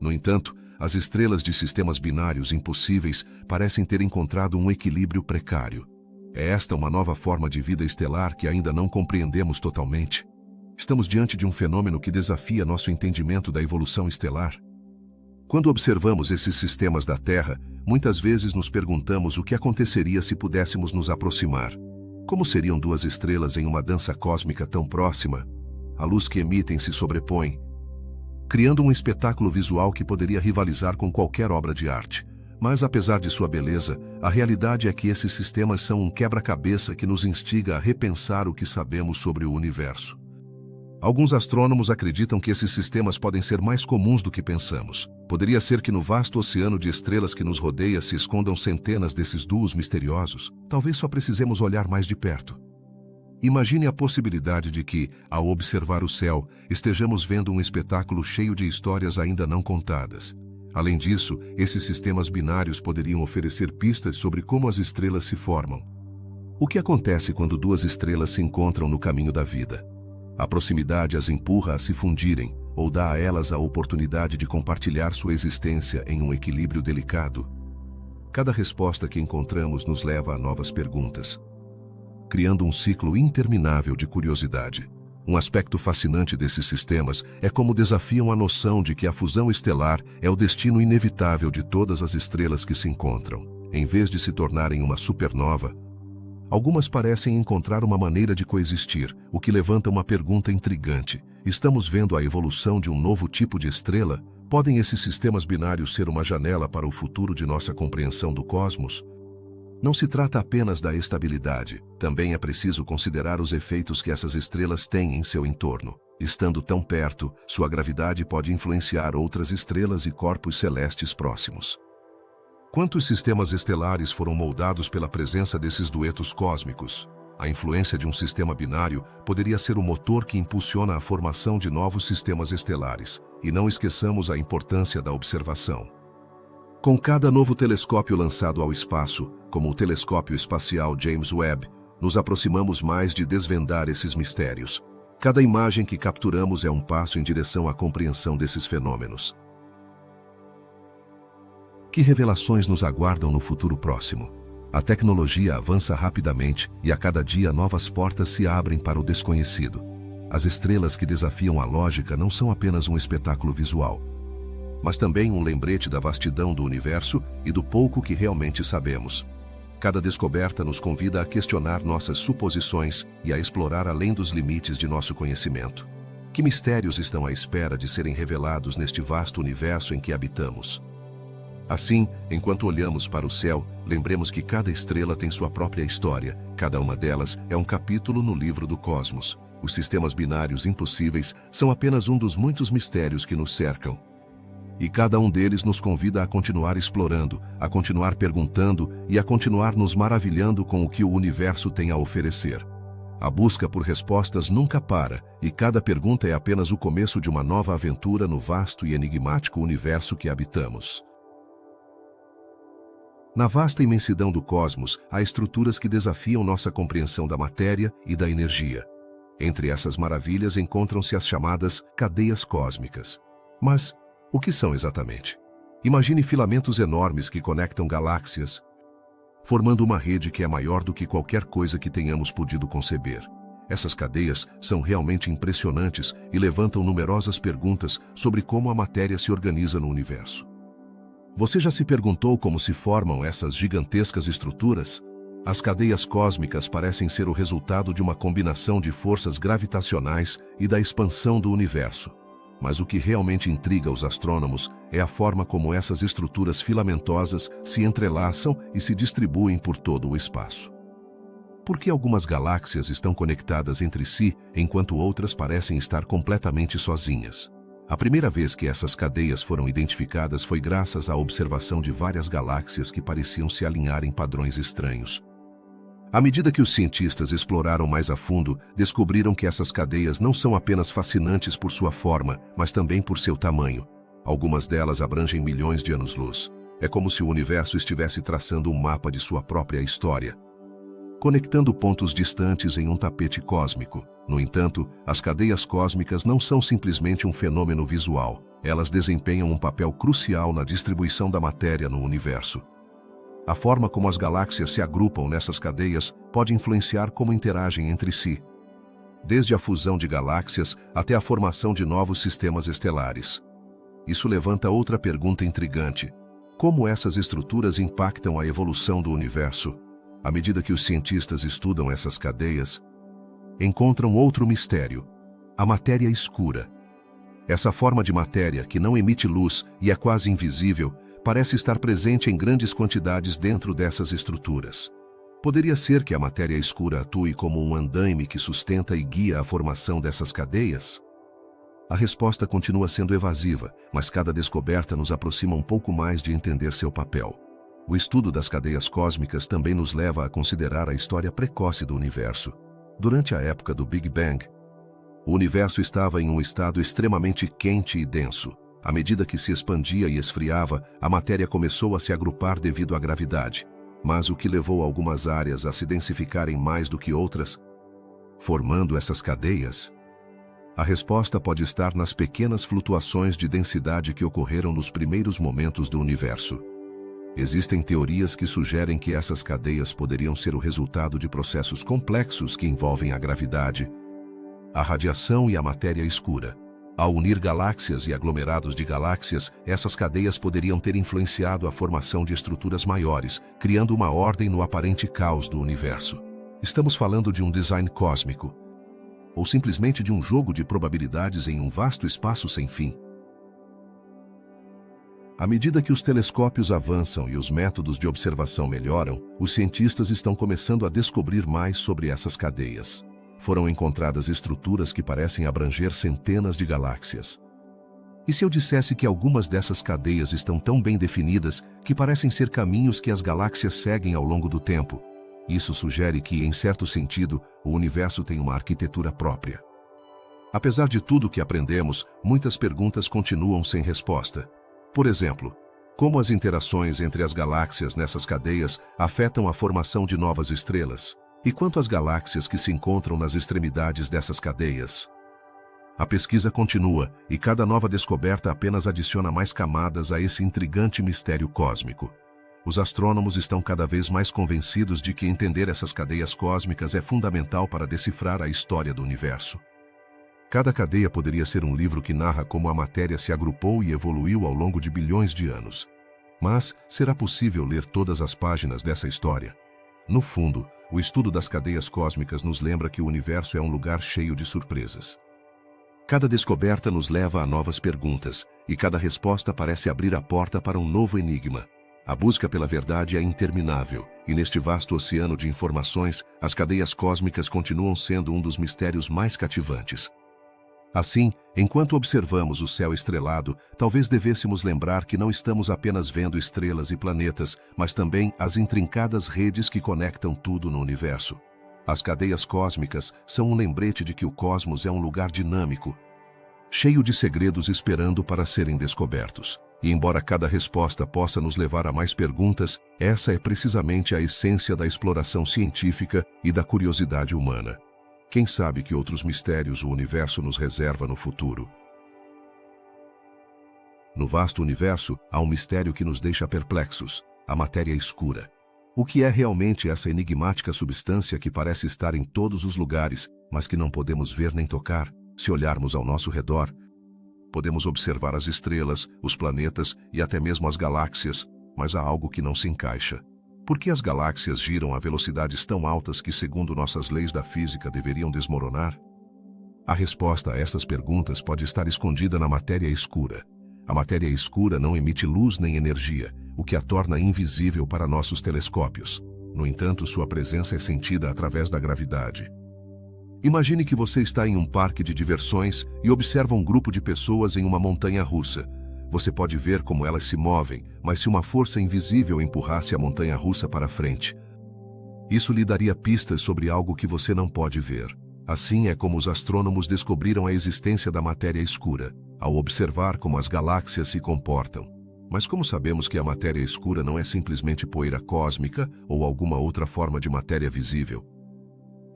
No entanto, as estrelas de sistemas binários impossíveis parecem ter encontrado um equilíbrio precário. É esta uma nova forma de vida estelar que ainda não compreendemos totalmente? Estamos diante de um fenômeno que desafia nosso entendimento da evolução estelar. Quando observamos esses sistemas da Terra, muitas vezes nos perguntamos o que aconteceria se pudéssemos nos aproximar. Como seriam duas estrelas em uma dança cósmica tão próxima? A luz que emitem se sobrepõe, criando um espetáculo visual que poderia rivalizar com qualquer obra de arte. Mas, apesar de sua beleza, a realidade é que esses sistemas são um quebra-cabeça que nos instiga a repensar o que sabemos sobre o universo. Alguns astrônomos acreditam que esses sistemas podem ser mais comuns do que pensamos. Poderia ser que no vasto oceano de estrelas que nos rodeia se escondam centenas desses duos misteriosos. Talvez só precisemos olhar mais de perto. Imagine a possibilidade de que, ao observar o céu, estejamos vendo um espetáculo cheio de histórias ainda não contadas. Além disso, esses sistemas binários poderiam oferecer pistas sobre como as estrelas se formam. O que acontece quando duas estrelas se encontram no caminho da vida? A proximidade as empurra a se fundirem, ou dá a elas a oportunidade de compartilhar sua existência em um equilíbrio delicado? Cada resposta que encontramos nos leva a novas perguntas, criando um ciclo interminável de curiosidade. Um aspecto fascinante desses sistemas é como desafiam a noção de que a fusão estelar é o destino inevitável de todas as estrelas que se encontram. Em vez de se tornarem uma supernova, algumas parecem encontrar uma maneira de coexistir, o que levanta uma pergunta intrigante. Estamos vendo a evolução de um novo tipo de estrela? Podem esses sistemas binários ser uma janela para o futuro de nossa compreensão do cosmos? Não se trata apenas da estabilidade, também é preciso considerar os efeitos que essas estrelas têm em seu entorno. Estando tão perto, sua gravidade pode influenciar outras estrelas e corpos celestes próximos. Quantos sistemas estelares foram moldados pela presença desses duetos cósmicos? A influência de um sistema binário poderia ser o motor que impulsiona a formação de novos sistemas estelares. E não esqueçamos a importância da observação. Com cada novo telescópio lançado ao espaço, como o telescópio espacial James Webb, nos aproximamos mais de desvendar esses mistérios. Cada imagem que capturamos é um passo em direção à compreensão desses fenômenos. Que revelações nos aguardam no futuro próximo? A tecnologia avança rapidamente e a cada dia novas portas se abrem para o desconhecido. As estrelas que desafiam a lógica não são apenas um espetáculo visual, mas também um lembrete da vastidão do universo e do pouco que realmente sabemos. Cada descoberta nos convida a questionar nossas suposições e a explorar além dos limites de nosso conhecimento. Que mistérios estão à espera de serem revelados neste vasto universo em que habitamos? Assim, enquanto olhamos para o céu, lembremos que cada estrela tem sua própria história. Cada uma delas é um capítulo no livro do cosmos. Os sistemas binários impossíveis são apenas um dos muitos mistérios que nos cercam. E cada um deles nos convida a continuar explorando, a continuar perguntando e a continuar nos maravilhando com o que o universo tem a oferecer. A busca por respostas nunca para, e cada pergunta é apenas o começo de uma nova aventura no vasto e enigmático universo que habitamos. Na vasta imensidão do cosmos, há estruturas que desafiam nossa compreensão da matéria e da energia. Entre essas maravilhas encontram-se as chamadas cadeias cósmicas. Mas, o que são exatamente? Imagine filamentos enormes que conectam galáxias, formando uma rede que é maior do que qualquer coisa que tenhamos podido conceber. Essas cadeias são realmente impressionantes e levantam numerosas perguntas sobre como a matéria se organiza no universo. Você já se perguntou como se formam essas gigantescas estruturas? As cadeias cósmicas parecem ser o resultado de uma combinação de forças gravitacionais e da expansão do universo. Mas o que realmente intriga os astrônomos é a forma como essas estruturas filamentosas se entrelaçam e se distribuem por todo o espaço. Por que algumas galáxias estão conectadas entre si, enquanto outras parecem estar completamente sozinhas? A primeira vez que essas cadeias foram identificadas foi graças à observação de várias galáxias que pareciam se alinhar em padrões estranhos. À medida que os cientistas exploraram mais a fundo, descobriram que essas cadeias não são apenas fascinantes por sua forma, mas também por seu tamanho. Algumas delas abrangem milhões de anos-luz. É como se o universo estivesse traçando um mapa de sua própria história, conectando pontos distantes em um tapete cósmico. No entanto, as cadeias cósmicas não são simplesmente um fenômeno visual. Elas desempenham um papel crucial na distribuição da matéria no universo. A forma como as galáxias se agrupam nessas cadeias pode influenciar como interagem entre si, desde a fusão de galáxias até a formação de novos sistemas estelares. Isso levanta outra pergunta intrigante: como essas estruturas impactam a evolução do universo? À medida que os cientistas estudam essas cadeias, encontram outro mistério: a matéria escura. Essa forma de matéria, que não emite luz e é quase invisível, parece estar presente em grandes quantidades dentro dessas estruturas. Poderia ser que a matéria escura atue como um andaime que sustenta e guia a formação dessas cadeias? A resposta continua sendo evasiva, mas cada descoberta nos aproxima um pouco mais de entender seu papel. O estudo das cadeias cósmicas também nos leva a considerar a história precoce do universo. Durante a época do Big Bang, o universo estava em um estado extremamente quente e denso. À medida que se expandia e esfriava, a matéria começou a se agrupar devido à gravidade. Mas o que levou algumas áreas a se densificarem mais do que outras, formando essas cadeias? A resposta pode estar nas pequenas flutuações de densidade que ocorreram nos primeiros momentos do universo. Existem teorias que sugerem que essas cadeias poderiam ser o resultado de processos complexos que envolvem a gravidade, a radiação e a matéria escura. Ao unir galáxias e aglomerados de galáxias, essas cadeias poderiam ter influenciado a formação de estruturas maiores, criando uma ordem no aparente caos do universo. Estamos falando de um design cósmico, ou simplesmente de um jogo de probabilidades em um vasto espaço sem fim? À medida que os telescópios avançam e os métodos de observação melhoram, os cientistas estão começando a descobrir mais sobre essas cadeias. Foram encontradas estruturas que parecem abranger centenas de galáxias. E se eu dissesse que algumas dessas cadeias estão tão bem definidas que parecem ser caminhos que as galáxias seguem ao longo do tempo? Isso sugere que, em certo sentido, o universo tem uma arquitetura própria. Apesar de tudo que aprendemos, muitas perguntas continuam sem resposta. Por exemplo, como as interações entre as galáxias nessas cadeias afetam a formação de novas estrelas? E quanto às galáxias que se encontram nas extremidades dessas cadeias? A pesquisa continua, e cada nova descoberta apenas adiciona mais camadas a esse intrigante mistério cósmico. Os astrônomos estão cada vez mais convencidos de que entender essas cadeias cósmicas é fundamental para decifrar a história do universo. Cada cadeia poderia ser um livro que narra como a matéria se agrupou e evoluiu ao longo de bilhões de anos. Mas, será possível ler todas as páginas dessa história? No fundo, o estudo das cadeias cósmicas nos lembra que o universo é um lugar cheio de surpresas. Cada descoberta nos leva a novas perguntas, e cada resposta parece abrir a porta para um novo enigma. A busca pela verdade é interminável, e neste vasto oceano de informações, as cadeias cósmicas continuam sendo um dos mistérios mais cativantes. Assim, enquanto observamos o céu estrelado, talvez devêssemos lembrar que não estamos apenas vendo estrelas e planetas, mas também as intrincadas redes que conectam tudo no universo. As cadeias cósmicas são um lembrete de que o cosmos é um lugar dinâmico, cheio de segredos esperando para serem descobertos. E embora cada resposta possa nos levar a mais perguntas, Essa é precisamente a essência da exploração científica e da curiosidade humana. Quem sabe que outros mistérios o universo nos reserva no futuro? No vasto universo, há um mistério que nos deixa perplexos: a matéria escura. O que é realmente essa enigmática substância que parece estar em todos os lugares, mas que não podemos ver nem tocar? Se olharmos ao nosso redor, podemos observar as estrelas, os planetas e até mesmo as galáxias, mas há algo que não se encaixa. Por que as galáxias giram a velocidades tão altas que, segundo nossas leis da física, deveriam desmoronar? A resposta a essas perguntas pode estar escondida na matéria escura. A matéria escura não emite luz nem energia, o que a torna invisível para nossos telescópios. No entanto, sua presença é sentida através da gravidade. Imagine que você está em um parque de diversões e observa um grupo de pessoas em uma montanha-russa. Você pode ver como elas se movem, mas se uma força invisível empurrasse a montanha-russa para frente, isso lhe daria pistas sobre algo que você não pode ver. Assim é como os astrônomos descobriram a existência da matéria escura, ao observar como as galáxias se comportam. Mas como sabemos que a matéria escura não é simplesmente poeira cósmica ou alguma outra forma de matéria visível?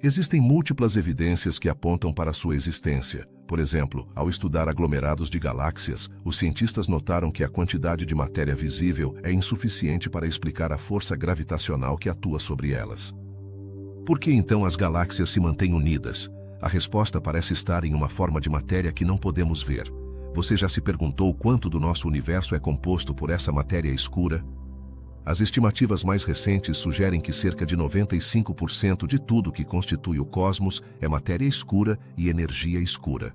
Existem múltiplas evidências que apontam para sua existência. Por exemplo, ao estudar aglomerados de galáxias, os cientistas notaram que a quantidade de matéria visível é insuficiente para explicar a força gravitacional que atua sobre elas. Por que então as galáxias se mantêm unidas? A resposta parece estar em uma forma de matéria que não podemos ver. Você já se perguntou quanto do nosso universo é composto por essa matéria escura? As estimativas mais recentes sugerem que cerca de 95% de tudo que constitui o cosmos é matéria escura e energia escura.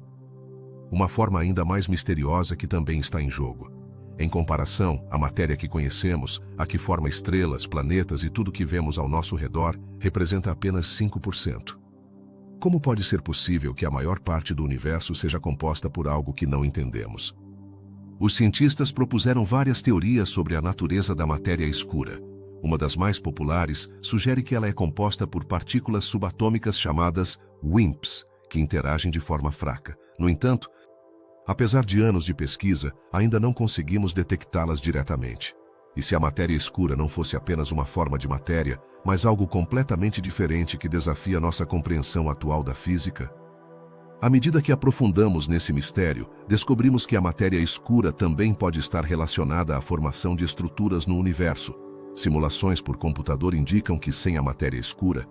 Uma forma ainda mais misteriosa que também está em jogo. Em comparação, a matéria que conhecemos, a que forma estrelas, planetas e tudo que vemos ao nosso redor, representa apenas 5%. Como pode ser possível que a maior parte do universo seja composta por algo que não entendemos? Os cientistas propuseram várias teorias sobre a natureza da matéria escura. Uma das mais populares sugere que ela é composta por partículas subatômicas chamadas WIMPs, que interagem de forma fraca. No entanto, apesar de anos de pesquisa, ainda não conseguimos detectá-las diretamente. E se a matéria escura não fosse apenas uma forma de matéria, mas algo completamente diferente que desafia nossa compreensão atual da física? À medida que aprofundamos nesse mistério, descobrimos que a matéria escura também pode estar relacionada à formação de estruturas no universo. Simulações por computador indicam que, sem a matéria escura,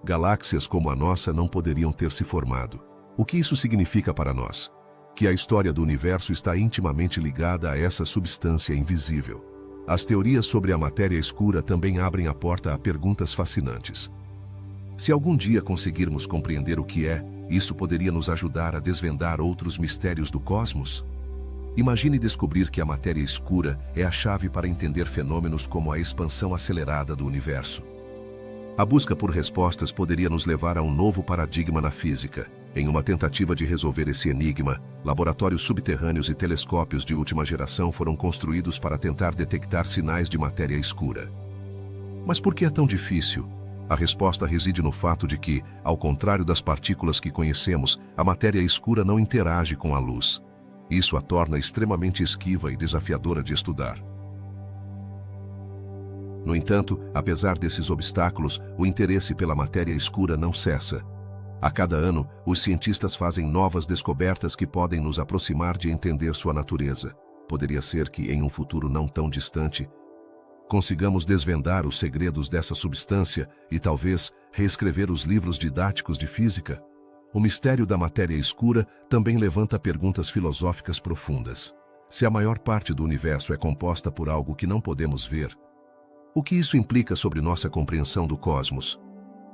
galáxias como a nossa não poderiam ter se formado. O que isso significa para nós? Que a história do universo está intimamente ligada a essa substância invisível. As teorias sobre a matéria escura também abrem a porta a perguntas fascinantes. Se algum dia conseguirmos compreender o que é, isso poderia nos ajudar a desvendar outros mistérios do cosmos? Imagine descobrir que a matéria escura é a chave para entender fenômenos como a expansão acelerada do universo. A busca por respostas poderia nos levar a um novo paradigma na física. Em uma tentativa de resolver esse enigma, laboratórios subterrâneos e telescópios de última geração foram construídos para tentar detectar sinais de matéria escura. Mas por que é tão difícil? A resposta reside no fato de que, ao contrário das partículas que conhecemos, a matéria escura não interage com a luz. Isso a torna extremamente esquiva e desafiadora de estudar. No entanto, apesar desses obstáculos, o interesse pela matéria escura não cessa. A cada ano, os cientistas fazem novas descobertas que podem nos aproximar de entender sua natureza. Poderia ser que, em um futuro não tão distante, consigamos desvendar os segredos dessa substância e talvez reescrever os livros didáticos de física. O mistério da matéria escura também levanta perguntas filosóficas profundas. Se a maior parte do universo é composta por algo que não podemos ver, o que isso implica sobre nossa compreensão do cosmos?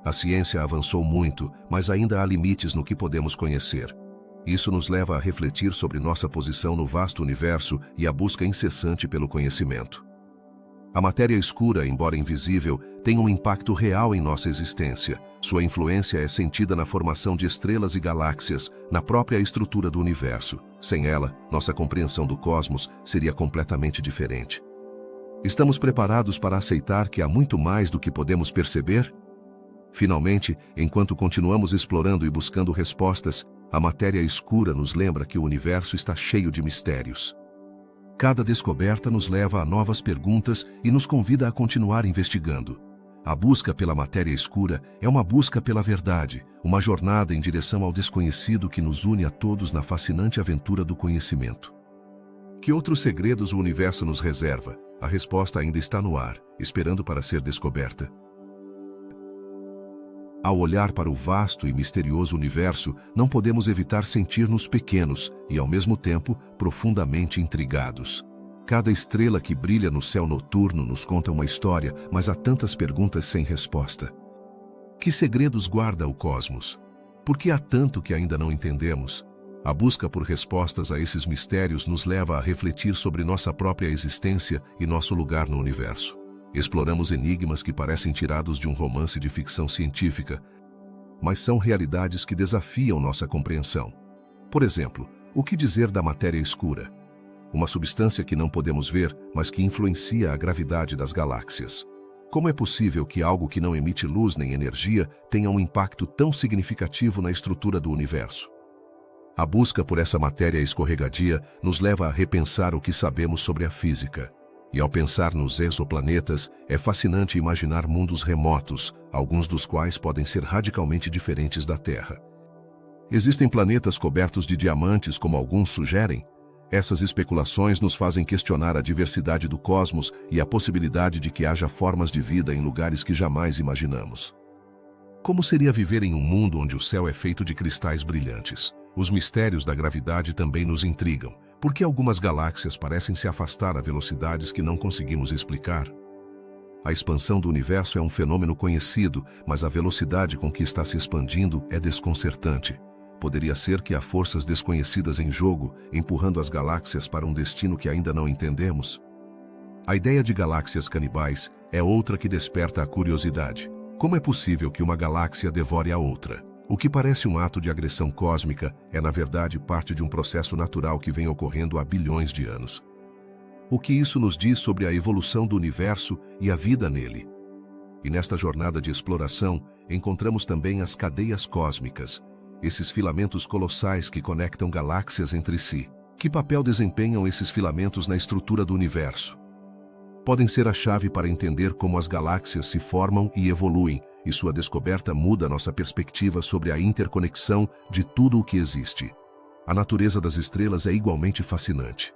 A ciência avançou muito, mas ainda há limites no que podemos conhecer. Isso nos leva a refletir sobre nossa posição no vasto universo e a busca incessante pelo conhecimento. A matéria escura, embora invisível, tem um impacto real em nossa existência. Sua influência é sentida na formação de estrelas e galáxias, na própria estrutura do universo. Sem ela, nossa compreensão do cosmos seria completamente diferente. Estamos preparados para aceitar que há muito mais do que podemos perceber? Finalmente, enquanto continuamos explorando e buscando respostas, a matéria escura nos lembra que o universo está cheio de mistérios. Cada descoberta nos leva a novas perguntas e nos convida a continuar investigando. A busca pela matéria escura é uma busca pela verdade, uma jornada em direção ao desconhecido que nos une a todos na fascinante aventura do conhecimento. Que outros segredos o universo nos reserva? A resposta ainda está no ar, esperando para ser descoberta. Ao olhar para o vasto e misterioso universo, não podemos evitar sentir-nos pequenos e, ao mesmo tempo, profundamente intrigados. Cada estrela que brilha no céu noturno nos conta uma história, mas há tantas perguntas sem resposta. Que segredos guarda o cosmos? Por que há tanto que ainda não entendemos? A busca por respostas a esses mistérios nos leva a refletir sobre nossa própria existência e nosso lugar no universo. Exploramos enigmas que parecem tirados de um romance de ficção científica, mas são realidades que desafiam nossa compreensão. Por exemplo, o que dizer da matéria escura? Uma substância que não podemos ver, mas que influencia a gravidade das galáxias. Como é possível que algo que não emite luz nem energia tenha um impacto tão significativo na estrutura do universo? A busca por essa matéria escorregadia nos leva a repensar o que sabemos sobre a física. E ao pensar nos exoplanetas, é fascinante imaginar mundos remotos, alguns dos quais podem ser radicalmente diferentes da Terra. Existem planetas cobertos de diamantes, como alguns sugerem? Essas especulações nos fazem questionar a diversidade do cosmos e a possibilidade de que haja formas de vida em lugares que jamais imaginamos. Como seria viver em um mundo onde o céu é feito de cristais brilhantes? Os mistérios da gravidade também nos intrigam. Por que algumas galáxias parecem se afastar a velocidades que não conseguimos explicar? A expansão do universo é um fenômeno conhecido, mas a velocidade com que está se expandindo é desconcertante. Poderia ser que há forças desconhecidas em jogo, empurrando as galáxias para um destino que ainda não entendemos? A ideia de galáxias canibais é outra que desperta a curiosidade. Como é possível que uma galáxia devore a outra? O que parece um ato de agressão cósmica é, na verdade, parte de um processo natural que vem ocorrendo há bilhões de anos. O que isso nos diz sobre a evolução do universo e a vida nele? E nesta jornada de exploração, encontramos também as cadeias cósmicas, esses filamentos colossais que conectam galáxias entre si. Que papel desempenham esses filamentos na estrutura do universo? Podem ser a chave para entender como as galáxias se formam e evoluem, e sua descoberta muda nossa perspectiva sobre a interconexão de tudo o que existe. A natureza das estrelas é igualmente fascinante.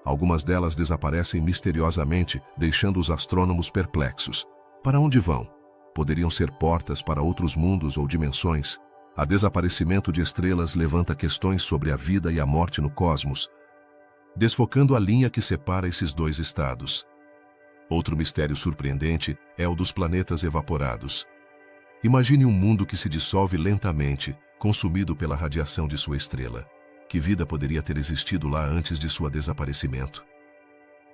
Algumas delas desaparecem misteriosamente, deixando os astrônomos perplexos. Para onde vão? Poderiam ser portas para outros mundos ou dimensões. O desaparecimento de estrelas levanta questões sobre a vida e a morte no cosmos, desfocando a linha que separa esses dois estados. Outro mistério surpreendente é o dos planetas evaporados. Imagine um mundo que se dissolve lentamente, consumido pela radiação de sua estrela. Que vida poderia ter existido lá antes de seu desaparecimento?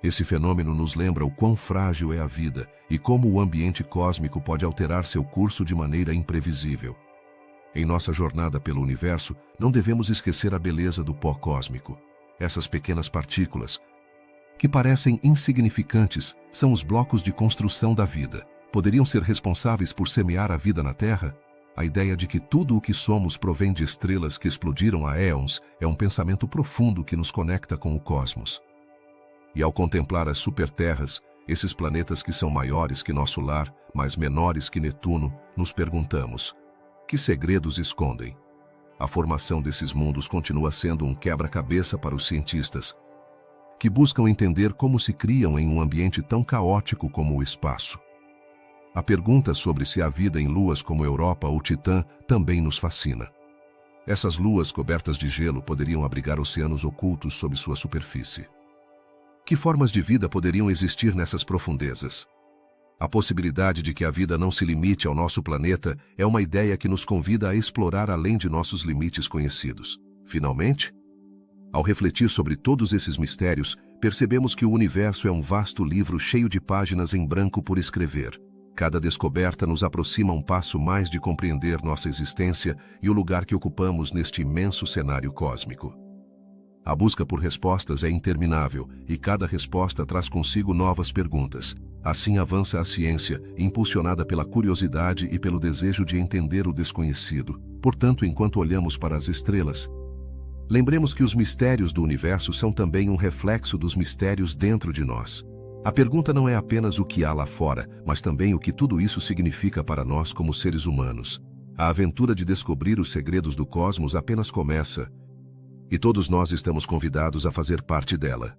Esse fenômeno nos lembra o quão frágil é a vida e como o ambiente cósmico pode alterar seu curso de maneira imprevisível. Em nossa jornada pelo universo, não devemos esquecer a beleza do pó cósmico. Essas pequenas partículas, que parecem insignificantes, são os blocos de construção da vida. Poderiam ser responsáveis por semear a vida na Terra? A ideia de que tudo o que somos provém de estrelas que explodiram há éons é um pensamento profundo que nos conecta com o cosmos. E ao contemplar as superterras, esses planetas que são maiores que nosso lar, mas menores que Netuno, nos perguntamos: que segredos escondem? A formação desses mundos continua sendo um quebra-cabeça para os cientistas, que buscam entender como se criam em um ambiente tão caótico como o espaço. A pergunta sobre se há vida em luas como Europa ou Titã também nos fascina. Essas luas cobertas de gelo poderiam abrigar oceanos ocultos sob sua superfície. Que formas de vida poderiam existir nessas profundezas? A possibilidade de que a vida não se limite ao nosso planeta é uma ideia que nos convida a explorar além de nossos limites conhecidos. Finalmente, ao refletir sobre todos esses mistérios, percebemos que o universo é um vasto livro cheio de páginas em branco por escrever. Cada descoberta nos aproxima um passo mais de compreender nossa existência e o lugar que ocupamos neste imenso cenário cósmico. A busca por respostas é interminável e cada resposta traz consigo novas perguntas. Assim avança a ciência, impulsionada pela curiosidade e pelo desejo de entender o desconhecido. Portanto, enquanto olhamos para as estrelas, Lembremos que os mistérios do universo são também um reflexo dos mistérios dentro de nós. A pergunta não é apenas o que há lá fora, mas também o que tudo isso significa para nós como seres humanos. A aventura de descobrir os segredos do cosmos apenas começa, e todos nós estamos convidados a fazer parte dela.